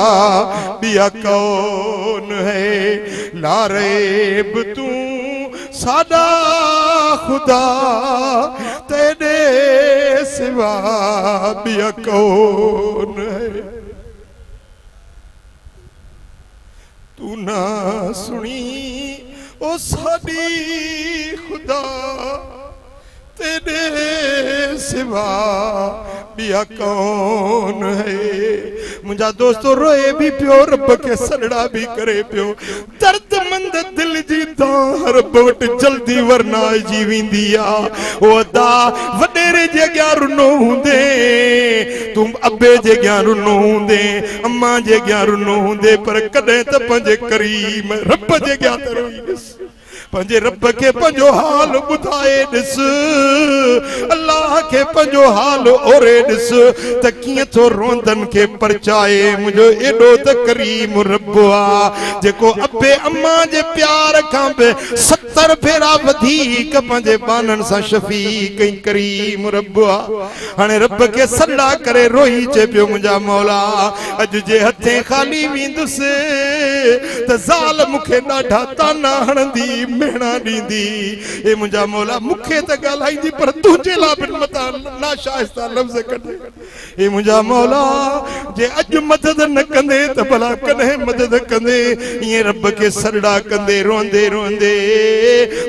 बिया कौन है। लारेब तू सादा खुदा तेरे सिवा बिया कौन है। तू ना सुनी ओ साडी खुदा तेरे सिवा बिया कौन है। मुंहिंजा दोस्तो रोए भी पियो, रब के सड़ड़ा भी करे पियो। दर्दमंद दिल जी दां रब वटि जल्दी वरना जी वेंदी आ। ओ अदा वडेरे जे अॻियां रुनो हूंदे, तूं अबे जे अॻियां रुनो हूंदे, अम्मा जे अॻियां रुनो हूंदे, पर कॾहिं त पंहिंजे करीम रब जे अॻियां त रोई ॾिस, पंहिंजे रब के पंहिंजो हाल ॿुधाए ॾिस, अल्लाह के पंहिंजो हाल ओरे ॾिस त कीअं थो रोंदन खे परचाए। मुंहिंजो एॾो त करीम रब आ, जेको अबे अम्मा जे प्यार खां बि 70 भेरा वधीक पंहिंजे बाननि सां शफ़ीक ऐं करीम रब आ। हाणे रब के सॾा करे रोई चे पियो, मुंहिंजा मौला अॼु जे हथे ख़ाली वेंदुसि त ज़ाल मूंखे ॾाढा ताना हणंदी, मेहणा ॾींदी। ए मुंहिंजा मौला मूंखे त ॻाल्हाईंदी, पर तुंहिंजे लाइ बि मता नाशाइस्ता लफ़्ज़ कढे। ए मुंहिंजा मौला जे अॼु मदद न कंदे त भला कॾहिं मदद कंदे। ईअं रब के सॾा कंदे रोंदे रोंदे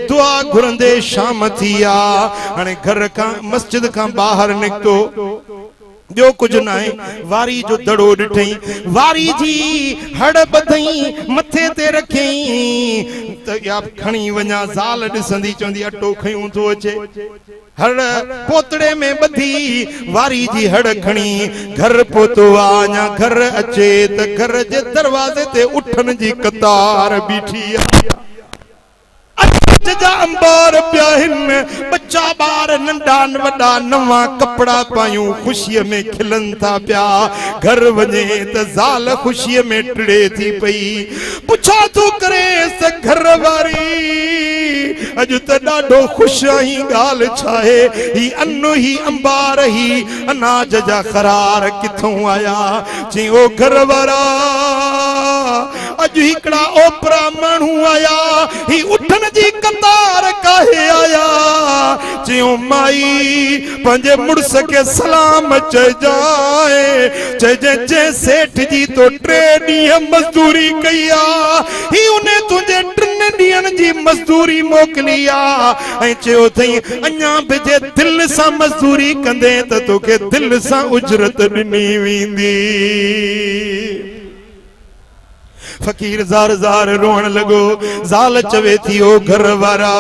दुआ घुरंदे शाम थी आ। हाणे घर खां मस्जिद खां ॿाहिरि निकितो, ॿियो कुछ ना है। वारी जो दड़ो ॾिठई, वारी जी हड़ ॿधई, मथे ते रखई त या खणी वञा। ज़ाल ॾिसंदी चवंदी अटो खयूं थो अचे, हड़ पोतड़े में ॿधी वारी जी हड़ खणी घर पहुतो आ। अञा घर अचे त घर जे दरवाज़े ते उठनि जी कतार बीठी आ। जा अंबार पिया हिन, बच्चा बार नंढा वॾा नवा कपड़ा पायूं ख़ुशीअ में खिलन था पिया। घर वञे त ज़ाल ख़ुशीअ में टिड़े थी पई। पुछा थो करे त घर वारी अॼु त ॾाढो ख़ुशि आहीं, ॻाल्हि छा आहे? ही अनु ही अंबार ही अनाज जा ख़रार किथों आया? चई ओ घर वारा अॼु हिकिड़ा ओपरा माण्हू आया, ही उठनि जी कतार काहे आया? चयो माई पंहिंजे मुड़ुस के सलाम चइजाए, चइजे जे सेठ जी तो 3 ॾींहं मज़दूरी कई आ, ही उन तुंहिंजे 3 ॾींहंनि जी मज़दूरी मोकिली आ। ऐं चयो अथई अञा बि जे दिलि सां मज़दूरी कंदे त तोखे दिलि सां उजरत ॾिनी वेंदी। फकीर ज़ार ज़ार रोण लगो। ज़ाल चवे थी ओ घर वारा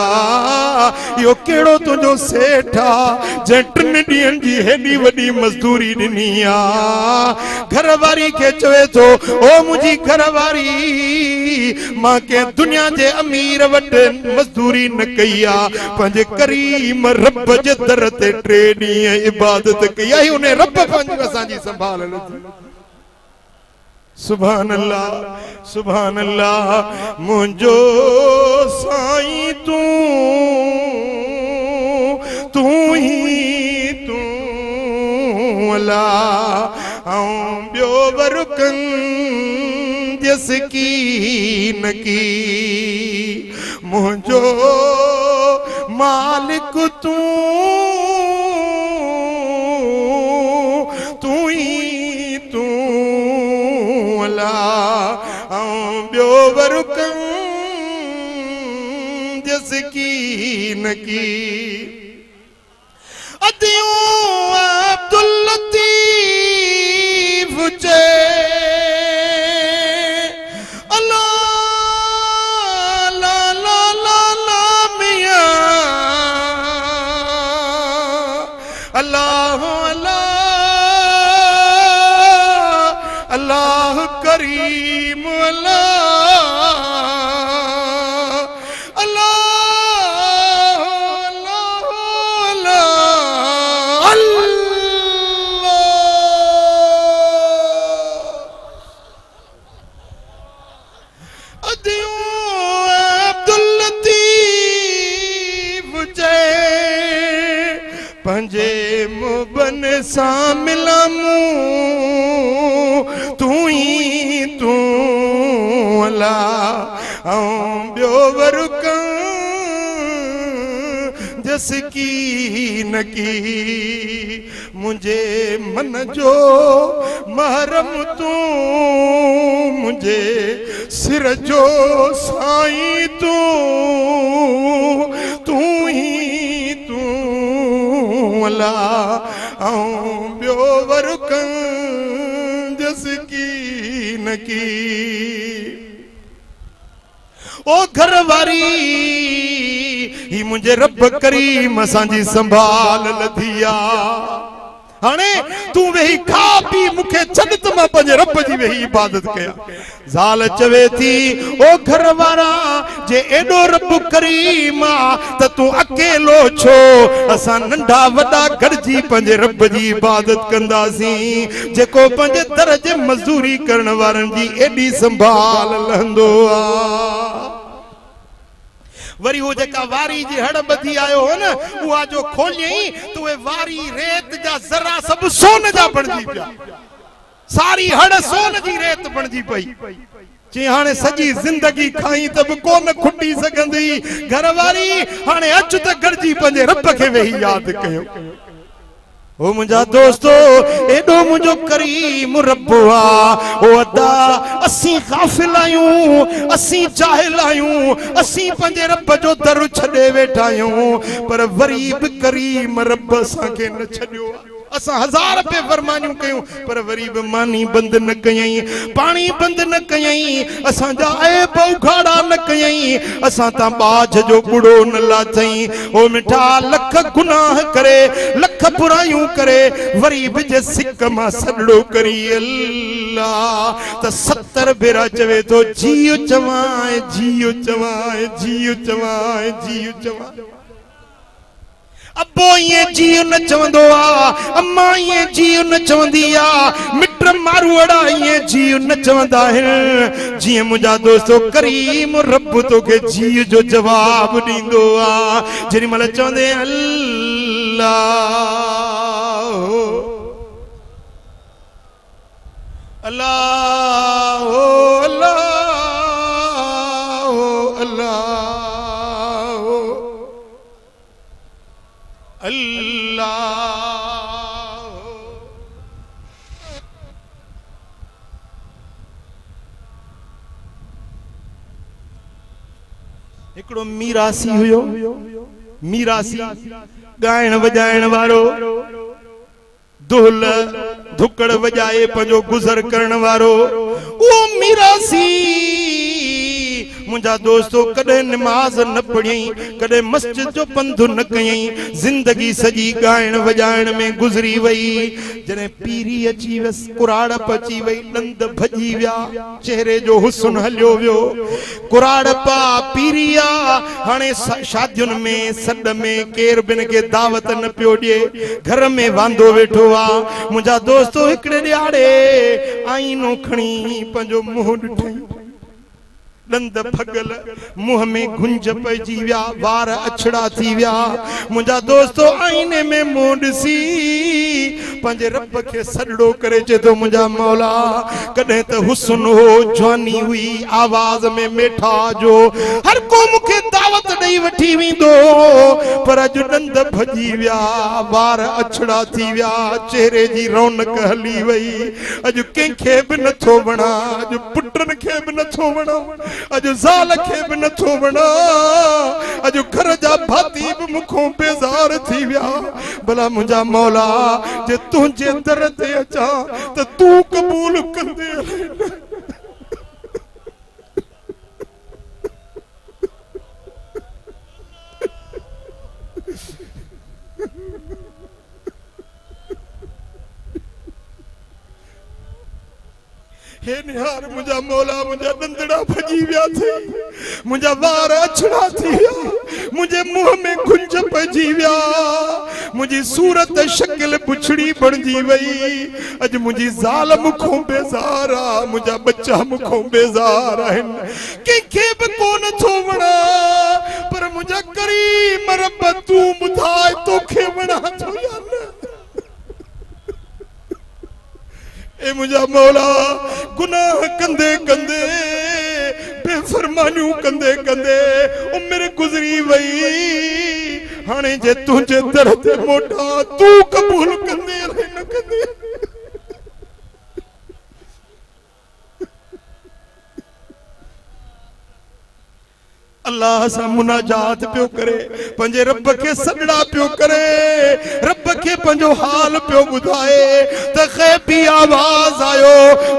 यो केड़ो तुझो सेठा जे 3 ॾींहंनि जी हेॾी वॾी मज़दूरी ॾिनी आ। घरवारी के चवे थो ओ मुंहिंजी घरवारी मां के दुनिया जे अमीर वटि मज़दूरी न कई आ, पंहिंजे करीम रब जे दर ते 3 ॾींहं इबादत कई आहे। उन रब पंहिंजी असांजी संभाल लथी। सुभान अल्लाह सुभान अल्लाह। मुंहिंजो साईं तू ही तू अल्लाह ऐं ॿियो वरुकन जस की न की। मुंहिंजो मालिक तू ही तू अल्लाह ऐं ॿियो वरुकन जस की न की। अदियूं अब्दुल लतीफ चए अल्लाह ला ला ला ला मियां अल्लाह अल्लाह अल्लाह करीम पंजे मुबन सा मिलामू तू ही तू अल्लाह ऐं ॿियो वरुकन जस की न की। मुझे मन जो महरम तू मुझे सिर जो साईं तू ही तू अल्लाह ऐं ॿियो वरुकन जस की न की। ओ घरवारी ही मुझे रब करीम असांजी संभाल लथी आ। हाणे तू वेही खा पी मुखे छॾ त मां पंहिंजे रब जी वेही इबादत कया। ज़ाल चवे थी ओ घर वारा जे एडो रब करीम आ त तू अकेलो छो, असां नंढा वॾा गॾिजी पंहिंजे रब जी इबादत कंदासीं जेको पंहिंजे दर जे मज़दूरी करण वारनि जी एॾी संभाल लहंदो आ। वरी वो जेका वारी जी हड़ बधी आयो हो न उहा जो खोलियई तो वे वारी रेत जा जरा सब सोन जा बणजी पिया। सारी हड़ सोन जी रेत बणजी पई। जी हाणे सजी जिंदगी खाई त बि कोन खुटी सघंदी। घरवारी हाणे अच त गॾिजी पंहिंजे रब खे वेही यादि कयो। ओ मुंहिंजा दोस्तो एडो मुंहिंजो करीम रब आ। ओ अदा असीं गाफ़िल आहियूं, असीं जाहिल आहियूं, असीं पंहिंजे रब जो दर छॾे वेठा आहियूं, पर वरी बि करीम रब असांखे न छॾियो। असां 1000 रुपए फरमानियूं कयूं पर वरी बि मानी बंद न कयई, पानी बंद न कयई, असांजा ऐब उघाड़ा न कयई, असां तां बाझ जो बुड़ो न लाथई। ओ मिठा लख गुनाह करे लख बुराइयूं करे वरी बि जे सिक मां सॾड़ो करी अल्लाह त 70 भेरा चवे थो जियो चवाए जियो चवाए जियो चवाए जियो चवाए। अबो ये जियो न चवंदो आ, अम्मा ये जियो न चवंदी आ, मिट मारुड़ा ये जियो न चवंदा आहिनि। जीअं मुंहिंजा दोस्तो करीम रब तोखे जियो जो जवाब ॾींदो आ जेॾी महिल चवंदे अल्लाह अल्लाह अल्लाह अल्लाह अल्लाह। हिकिड़ो मीरासी हुयो, मीरासी गायण वजाइण वारो, दुहल धुकड़ वजाए पंहिंजो गुज़र करण वारो। वो मीरासी मुझा दोस्तों कदे नमाज न पढ़ी कदे मस्जिद जो पंधु न कई जिंदगी सजी गायण वजायण में गुजरी वई जने पीरी अची वस कुराड़ पची वई नंद भजी व्या चेहरे जो हुस्न हलियो व्यो कुराड़ पा पीरिया हाने शादियुन में सड में केर बिन के दावत न पियो दे घर में वांदो वेठो आ मुझा दोस्तों एकड़े ॾियारे आईनो खणी पंजो मुंह ॾिठई दंद फगल मुंह में गुंज पइजी व्या वार अछड़ा थी व्या मुझा दोस्तों आईने में मुंह ॾिसी पंहिंजे रब के सॾड़ो करे चे तो मुझा मौला कदे त हुस्न हो जवानी हुई आवाज में मेठा जो हर को मुखे दावत ॾेई वठी वेंदो पर अज दंद भजी व्या वार अछड़ा थी व्या चेहरे जी रौनक हली वई अज कंहिंखे बि नथो वणा अज पुटन खे बि नथो वणा अज ज़ाल खे बि नथो वणा अज घर जा भाती बि मुखों बेज़ार थी व्या भला मुझा मौला जे तुझे दर ते अचा त तू कबूल कंदे हे निहार मुझा मौला मुझा दंदड़ा भजी व्या थे मुझा वार अछड़ा थी व्या मुझे मुंह में गुंज पइजी व्या मुझी सूरत शक्ल पुछड़ी बणजी वई अज मुझी ज़ाल मुखों बेज़ार आ मुझा बच्चा मुखों बेज़ार आहिन कंहिंखे बि कोन थो वणा पर मुझा करीम रब तू ॿुधाए तोखे वणा थो या न ए मुझा मौला गुनाह कंदे कंदे बेफरमानियूं कंदे कंदे उम्र गुजरी वई हाणे जे तुझे दर ते मोटा तू कबूल कंदे न कंदे अल्लाह सा मुनाजात पियो करे पंजे रब के सदड़ा पियो करे रब के पंजो हाल पियो बुधाए त ख़ैबी आवाज आयो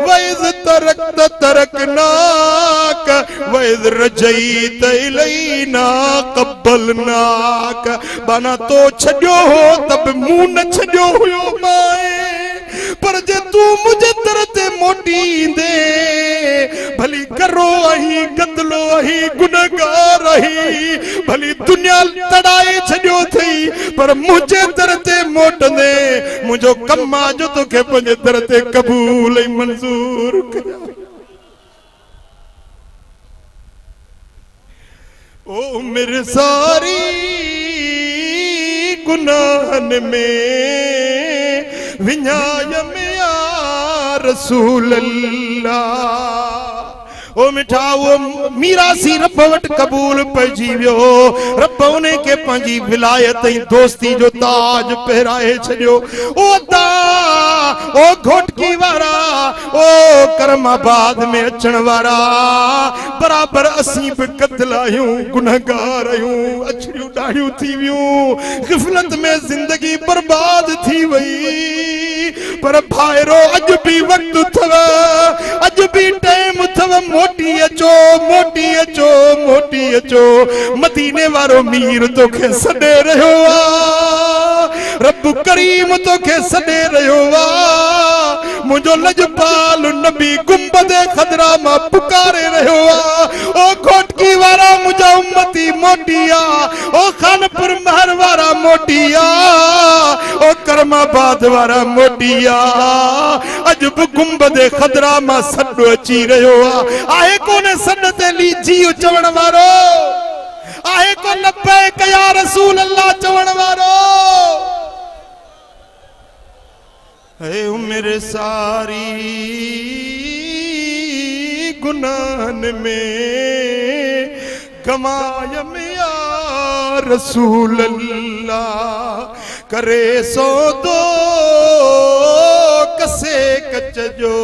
वइज तरक तरकनाक वइज रजईत इलैना क़बलनाक बना तो छड्यो हो तब मुंह न छड्यो हुयो माए पर जे तू मुझे दर ते मोटी दे भली करो अही गदलो अही गुनहगार अही भली दुनिया तड़ाए छड्यो थई पर मुझे दर ते मोट दे मुझो कम आ जो तोखे पंहिंजे दर ते कबूल ऐं मंजूर कया ओ मेरे सारी गुनाहन में विञाय में या रसूल अल्लाह ओ मिठा वो मीरासी रब वट कबूल पइजी वियो रब उन के पंहिंजी विलायत ऐं दोस्ती जो ताज पहराए छॾियो ओ अदा ओ घोटकी वारा ओ करमाबाद में अचण वारा बराबर असीं बि कतल आहियूं गुनहगार आहियूं अछड़ियूं ॾाढ़ियूं थी वियूं ग़िफ़लत में जिंदगी बर्बाद थी वई पर भाइरो अॼु बि वक़्तु अथव अॼु बि टाइम अथव मोटी अचो मोटी अचो मोटी अचो मदीने वारो मीर तोखे सॾे रहियो आ रब करीम तोखे सॾे रहियो आ मुंहिंजो लजपाल नबी गुंबदे खदरा मां पुकारे रहियो आ ओ घोटकी वारा मुंहिंजा उम्मती मोटी आ ओ खानपुर महर वारा मोटी आ ओ करमाबाद वारा मोटी आ अॼु बि गुंबदे खदरा मां सॾु अची रहियो आ आहे कोन सॾ ते लीजी चवण वारो आहे को लब्बैक या रसूल अल्लाह चवण वारो है उम्र सारी गुनाहन में गमाय में या रसूल अल्लाह करे सो दो कसे कच जो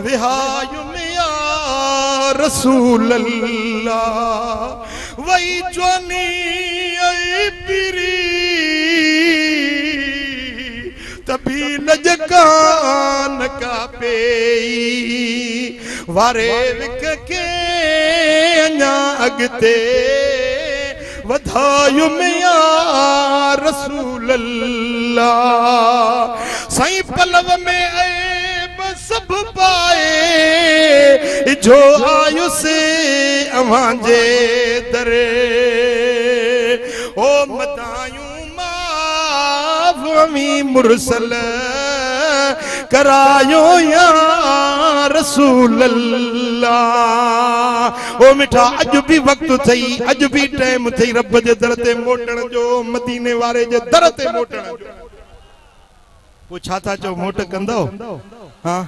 विहाय में या रसूल अल्लाह वही जवानी आई पीरी तभी लज कान का पेई वारे विक के अञा अॻिते वधायो में या रसूल अल्लाह साईं पलव में ऐब सब पाए जो आयुसे अवांजे दरे ओ मदायूं माफ़ी मुरसल करायो या रसूल अल्लाह ओ मिठा अज भी वक्त थई अज भी टाइम थई रब जे दर ते मोटण जो मदीने वारे जे दर ते मोटण जो वो छाता चो मोट कंदो हां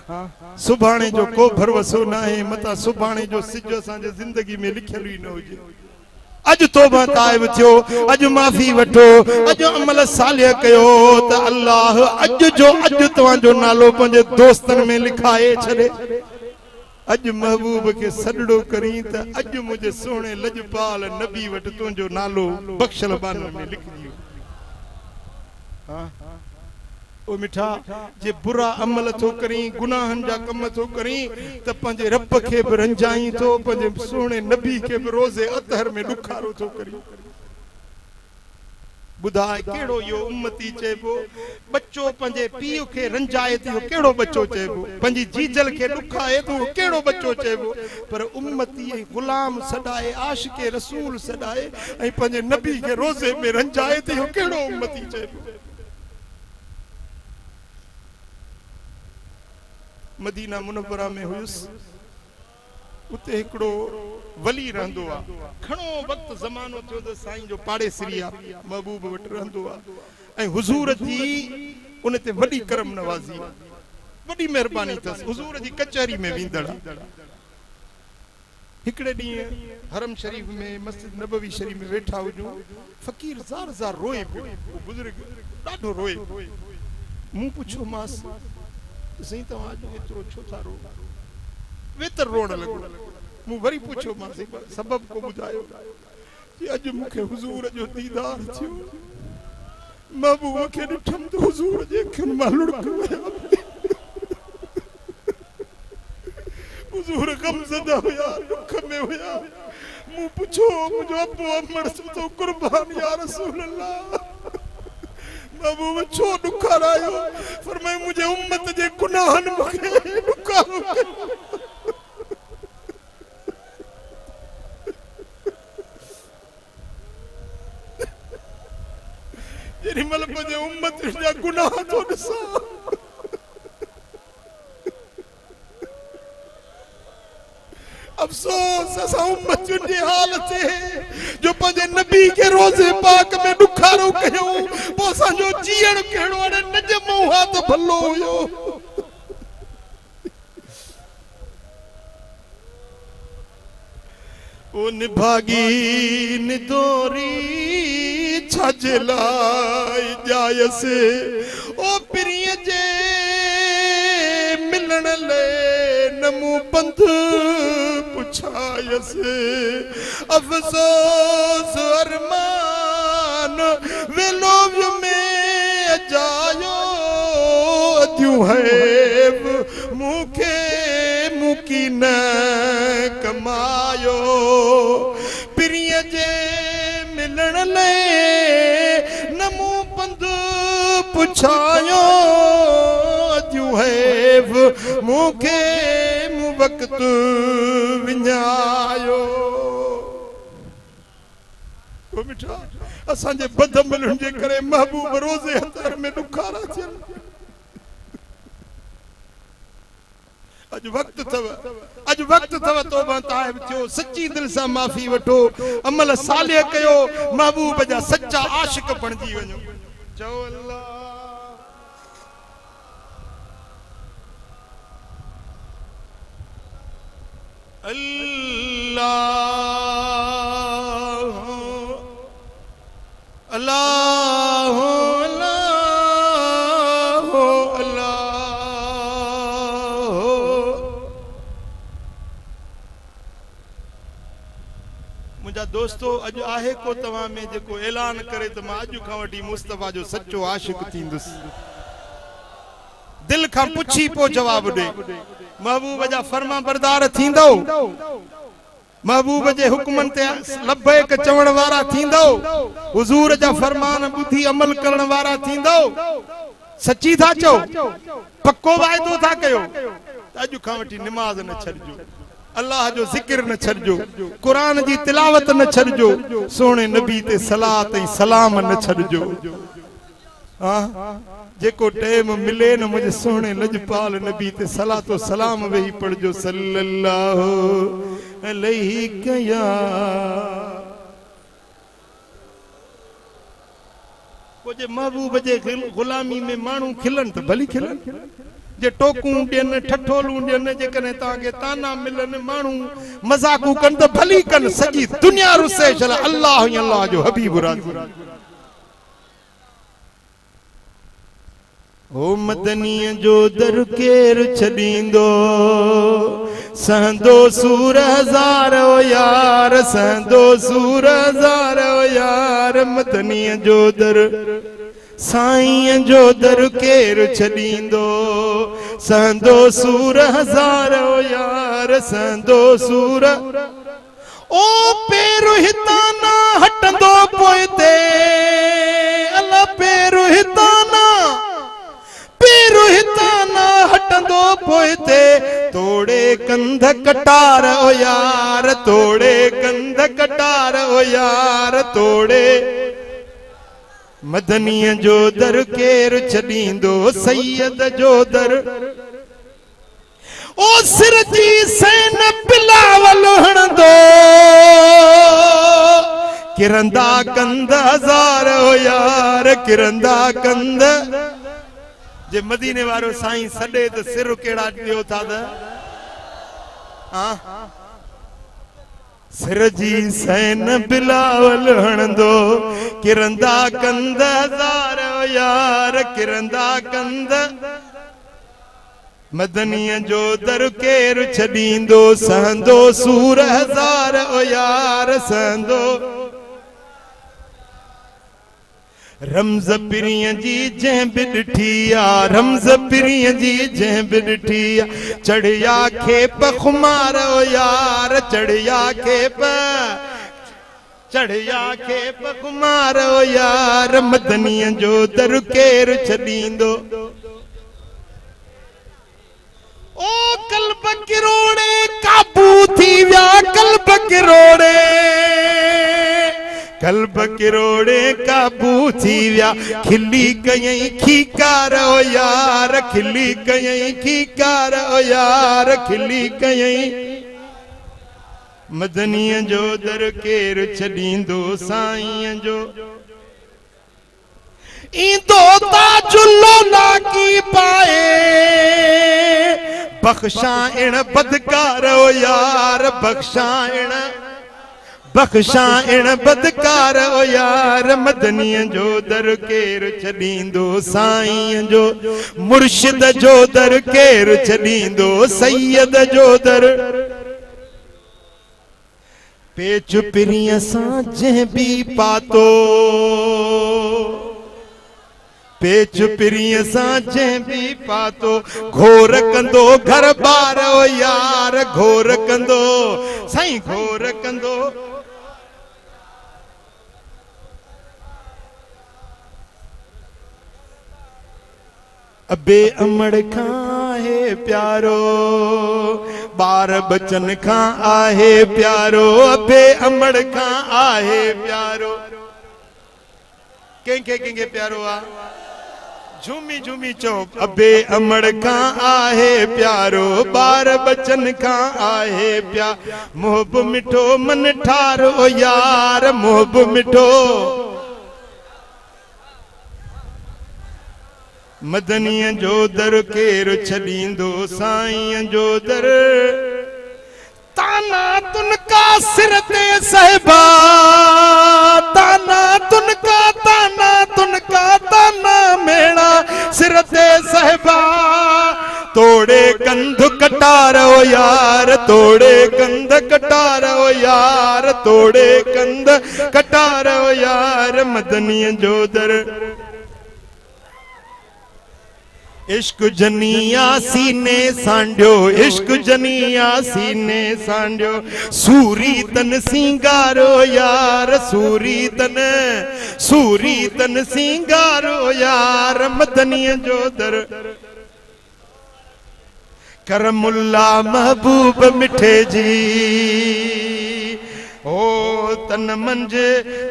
सुभाणे जो को भरवसो ना है मता सुभाणे जो सिज असांजे जिंदगी में लिखियल ही न हुजे अज तौबा ताइब थियो अज माफी वठो अज अमल सालिह कयो त अल्लाह अज जो अज तवा जो नालो पंजे दोस्तन में लिखाए छड़े अज महबूब के सडड़ो करी त अज मुझे सोने लजपाल नबी वट तुंजो नालो बख्शल बान में लिख दियो हां ओ मिठा जे बुरा अमल तो करी गुनाहन जा कम तो करी त पंजे रब के भी रंजाई तो पंजे सोने नबी के भी रोजे अतहर में दुखारो तो करी बुधाए केड़ो यो उम्मती चेबो बच्चो पंजे पीउ के रंजाए तो केड़ो बच्चो चेबो पंजी जीजल के दुखाए तो केड़ो बच्चो चेबो पर उम्मती गुलाम सदाए आशिके रसूल सदाए ए पंजे नबी के रोजे में रंजाए तो केड़ो उम्मती चेबो मदीना मुनव्वरा में हुयुस उते एकड़ो वली रहंदो आ घणो वक्त जमानो थियो त साईं जो पाड़ेसरी आ महबूब वट रहंदो आ ऐं हुजूर जी उन ते वडी करम नवाजी वडी मेहरबानी थस हुजूर जी कचहरी में विंदड़ हिकड़े डी हरम शरीफ में मस्जिद नबवी शरीफ में वेठा हुजू फकीर ज़ार ज़ार रोए पियो बुजुर्ग ॾाढो रोए मूं पुछो मास सही तो आज एतरो छो थारो वेतर रोण लगो मु वरी पूछो मां सबब को बुधायो कि अज मुखे हुजूर जो दीदार थियो महबूब के दिठम तो हुजूर जे खन मालुड़ हुजूर गम ज़दा हुया दुख में हुया मु पूछो मुजो अबू अमर तो कुर्बान या रसूल अल्लाह महबूब छो दुखारायो फरमाए मुझे उम्मत जे गुनाहन मुखे दुखारो जेरी मल मुझे उम्मत जा गुनाह तो ॾिसा अफसोस असा उम्मत जे हालत है जो पंजे नबी के रोजे पाक में दुखारो कयो पोसा जो जीण केड़ो अड़े नज मोहा तो भलो हुयो ओ निभागी निदोरी छजलाई जायसे ओ प्रिय जे मिलन ले नमू बंध पुछायसे अफसोस अरमान वेलोव में जायो अद्यू है मुखे मुकी न कमायो प्रिय जे मिलन ले नमू बंध पुछायो अद्यू है मुखे वक्त विञायो ओ मिठा असां जे बद मिलण जे करे महबूब रोज़े हतर में दुखारा थियन अज वक्त थव तौबा ताइब थियो सच्ची दिल से माफी वठो अमल सालिह कयो महबूब जा सच्चा आशिक बणजी वञो चओ अल्लाह अल्लाह अल्लाह अल्लाह अल्लाह मुझा दोस्तों अज आहे को तवा में जेको ऐलान करे त मां अज खां वठी मुस्तफा जो सच्चो आशिक थींदुस खां पुछी पो जवाब दे महबूब जा फरमा बरदार थींदो महबूब जे हुक्मन ते लब्बैक चवण वारा थींदो हुजूर जा फरमान बुधी अमल करण वारा थींदो सच्ची था चो पक्को वायदो था कयो अज खां वठी नमाज न छड़जो अल्लाह जो जिक्र न छड़जो कुरान जी तिलावत न छड़जो सोने नबी ते सलात ए सलाम न छड़जो हां जेको टाइम मिले न मुझे सोने लजपाल नबी ते सलातो सलाम वेही पढ़जो सल्लल्लाहु अलैहि कया को जे महबूब जे गुलामी में मानू खिलन तो भली खिलन जे टोकू देन ठठोलू देन जे कने ताके ताना मिलन मानू मजाकू कन तो भली कन सजी दुनिया रुसे चला अल्लाह ही अल्लाह जो हबीब राजी ओ मदनी जो दर केर छदींदो सहंदो सूर हजार ओ यार सहंदो सूर हजार ओ यार मदनी जो दर साईं जो दर केर छदींदो सहंदो सूर हजार ओ यार सहंदो सूर ओ पेरु हिताना हटंदो पोइते अल्लाह पेरु हिताना हिताना हटंदो पोइते तोड़े कंध कटार ओ यार तोड़े कंध कटार ओ यार तोड़े मदनी जो दर केर छदींदो सैयद जो दर ओ सिर जी सैन बिलावल हणंदो किरंदा कंध हजार ओ यार किरंदा कंध जे मदीने वारो साईं सडे तो सिर केड़ा दियो था सिर जी सैन बिलावल हणंदो किरंदा कंध हजार यार किरंदा कंध मदनी जो दर केर छदींदो सहंदो सूर हजार ओ यार सहंदो रमज़ पिरिय जी जंहिं बि ॾिठी आ रमज़ पिरिय जी जंहिं बि ॾिठी आ चढ़िया खेप खुमार ओ यार चढ़िया खेप खुमार ओ यार मदनी जो दर केर छदींदो ओ कल्ब किरोड़े काबू थी विया कल्ब किरोड़े कल्ब किरोड़े काबू थी विया खिली कयई खीकार ओ यार खिली कयई खीकार ओ यार खिली कयई मदनी जो दर केर छदींदो साईं जो इंदो ताजुल्लो लाकी पाए बख्शाइण बदकार ओ यार बख्शाइण बदकार ओ यार मदनी जो दर केर छदींदो साईं जो मुर्शिद जो दर केर छदींदो सैयद जो दर पेच पिरिय सां जंहिं बि पातो पेच पिरिय सां जंहिं बि पातो घोर कंदो घर बार ओ यार घोर कंदो साईं घोर कंदो अबे अमड़ खां है प्यारो बार बचन खां आहे प्यारो अबे अमड़ खां आहे प्यारो कंहिंखे प्यारो आ झूमी झूमी चो अबे अमड़ खां आहे प्यारो बार बचन खां आहे प्यार मोहब मिठो मन ठारो यार मोहब मिठो मदनी जो दर केर छदींदो साईं जो दर ताना तुनका सिर ते साहिबा ताना तुनका ताना मेणा सिर ते साहिबा तोड़े कंध कटारो यार तोड़े कंध कटारो यार तोड़े कंध कटारो यार मदनी जो दर इश्क जनिया सीने सांडियो, इश्क जनिया सीने सांडियो, सूरी तन सिंगारो यार, सूरी तन सिंगारो यार, मदनिया जो दर करमुल्ला महबूब मिठे जी। ओ तन मंज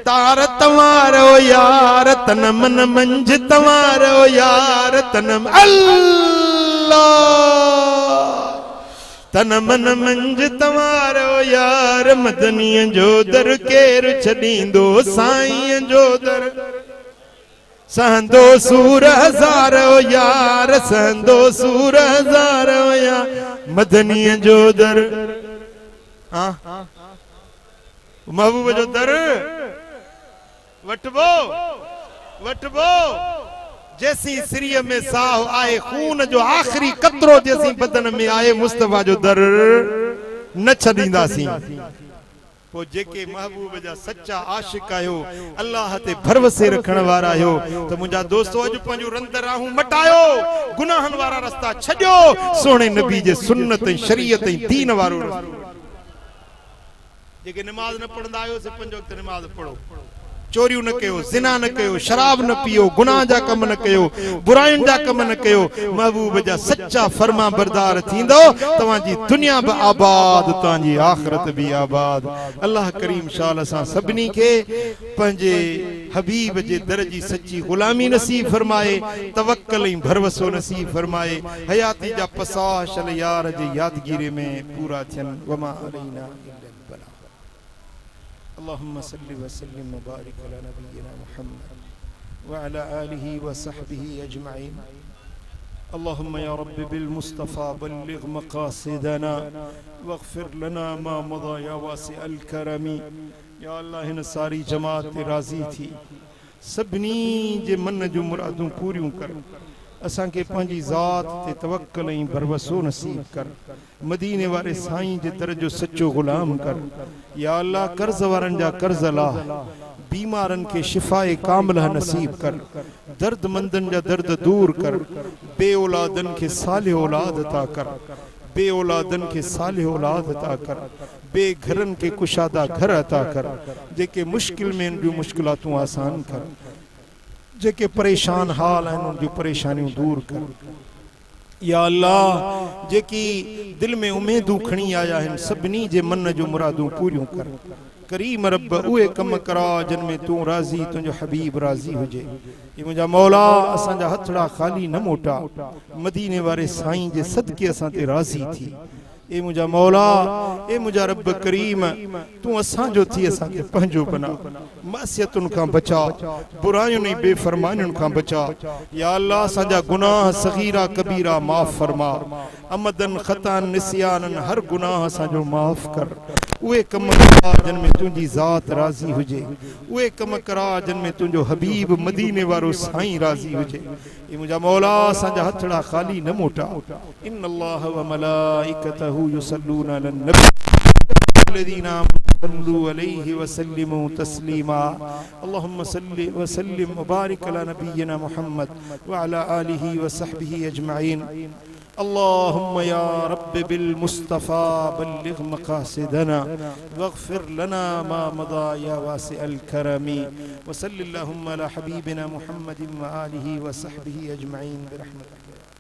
तार तवारो यार, तन मन मंज तवारो यार, तन अल्लाह तन मन मंज तवारो यार, मदनीअ जो दर केर छॾींदो साईं जो दर। सहंदो सूर हज़ारो यार, सहंदो सूर हज़ारो यार, मदनीअ जो दर। हाँ महबूब जो दर वटबो जैसी सिरिय में साह आए, खून जो आखिरी कतरो जैसी बदन में आए, मुस्तफा जो दर न छॾींदासीं। पो जेके महबूब जा सच्चा आशिक आयो, अल्लाह ते भरवसे रखण वारा आयो, तो मुंजा दोस्तों अज पंहिंजो रंद राहूं मटायो, गुनाहन वारा रस्ता छॾियो, सोने नबी जे सुन्नत ऐं शरीयत ऐं दीन वारो रस्तो। जेके नमाज न पढ़ंदा आयो से 5 वक्त नमाज पढ़ो, चोरियूं न कयो, जिना न कयो, शराब न पियो, गुनाह जा कम न कयो, बुराइयुनि जा कम न कयो। महबूब जा सच्चा फर्मा बरदार थींदो, तव्हांजी दुनिया भी आबाद, तव्हांजी आखिरत भी आबाद। अल्लाह करीम शाल सां सभिनी खे पंहिंजे हबीब जे दर जी सच्ची गुलामी नसीब फरमाए, तवक्कल ऐं भरवसो नसीब फरमाए, हयाती जा पसाशल यार जे यादगिरी में पूरा थियनि। वमा अलैना अल्लाहुम्मा सल्लि व सल्लिम व बारिक अला नबिय्यिना मुहम्मद व अला आलिहि व सहबिहि अजमईन। अल्लाहुम्मा या रब्बी बिल मुस्तफा बल्लिग मकासिदना वगफिर लना मा मदा या वासिअल करमी। या अल्लाह हिन सारी जमात ते राज़ी थी, सभिनी जे मन जूं मुरादूं पूरियूं कर, असांखे पंहिंजी ज़ात ते तवक्कल ऐं भरवसो नसीब कर, मदीने वारे साईं जे दर जो सच्चो गुलाम कर। या अल्लाह कर्ज वारनि जा कर्ज लाह, बीमारन के शिफाए कामिला नसीब कर, दर्दमंदन जा दर्द दूर कर, बे औलादन के साले औलाद अता कर, बे औलादन के साले औलाद अता कर, बे घरन के कुशादा घर अता कर, जेके मुश्किल में उन मुश्किलातूं आसान कर, जेके परेशान हाल हैं उन परेशानियों दूर कर। या अल्लाह जेकी दिल में उम्मीदूं खणी आया हैं, सभिनी जे मन जो मुरादूं पूरियूं कर। करीम रब उहे कम करा जिन में तू राज़ी, तुझो हबीब राज़ी हुजे। ये मुझा मौला असांजा हथड़ा खाली न मोटा, मदीने वारे साईं जे सदके असां ते राज़ी थी। ए मुझा मौला, ए मुझा रब करीम, तू असांजो थी, असांखे पंहिंजो बना, मासियतुनि खां बचा, बुरायुनि ऐं बेफरमानियुनि खां बचा। या अल्लाह असांजा गुनाह सगीरा कबीरा माफ़ फरमा, अमदन खतान निसियानन हर गुनाह असांजो माफ़ कर। उहे कम करा जिन में तुंहिंजी ज़ात राज़ी हुजे, उहे कम करा जिन में तुंहिंजो हबीब मदीने वारो साईं राज़ी हुजे। ए मुझा मौला असांजा हथड़ा खाली न मोटा। इन्नल्लाह व मलाइकतहु युसल्लूना अलन नबी الذين صلوا عليه وسلموا تسليما اللهم صل وسلم وبارك على نبينا محمد وعلى آله وصحبه أجمعين اللهم يا رب بالمصطفى بلغ مقاصدنا واغفر لنا ما مضى يا واسع الكرم وصل اللهم على حبيبنا محمد وآله وصحبه أجمعين برحمتك.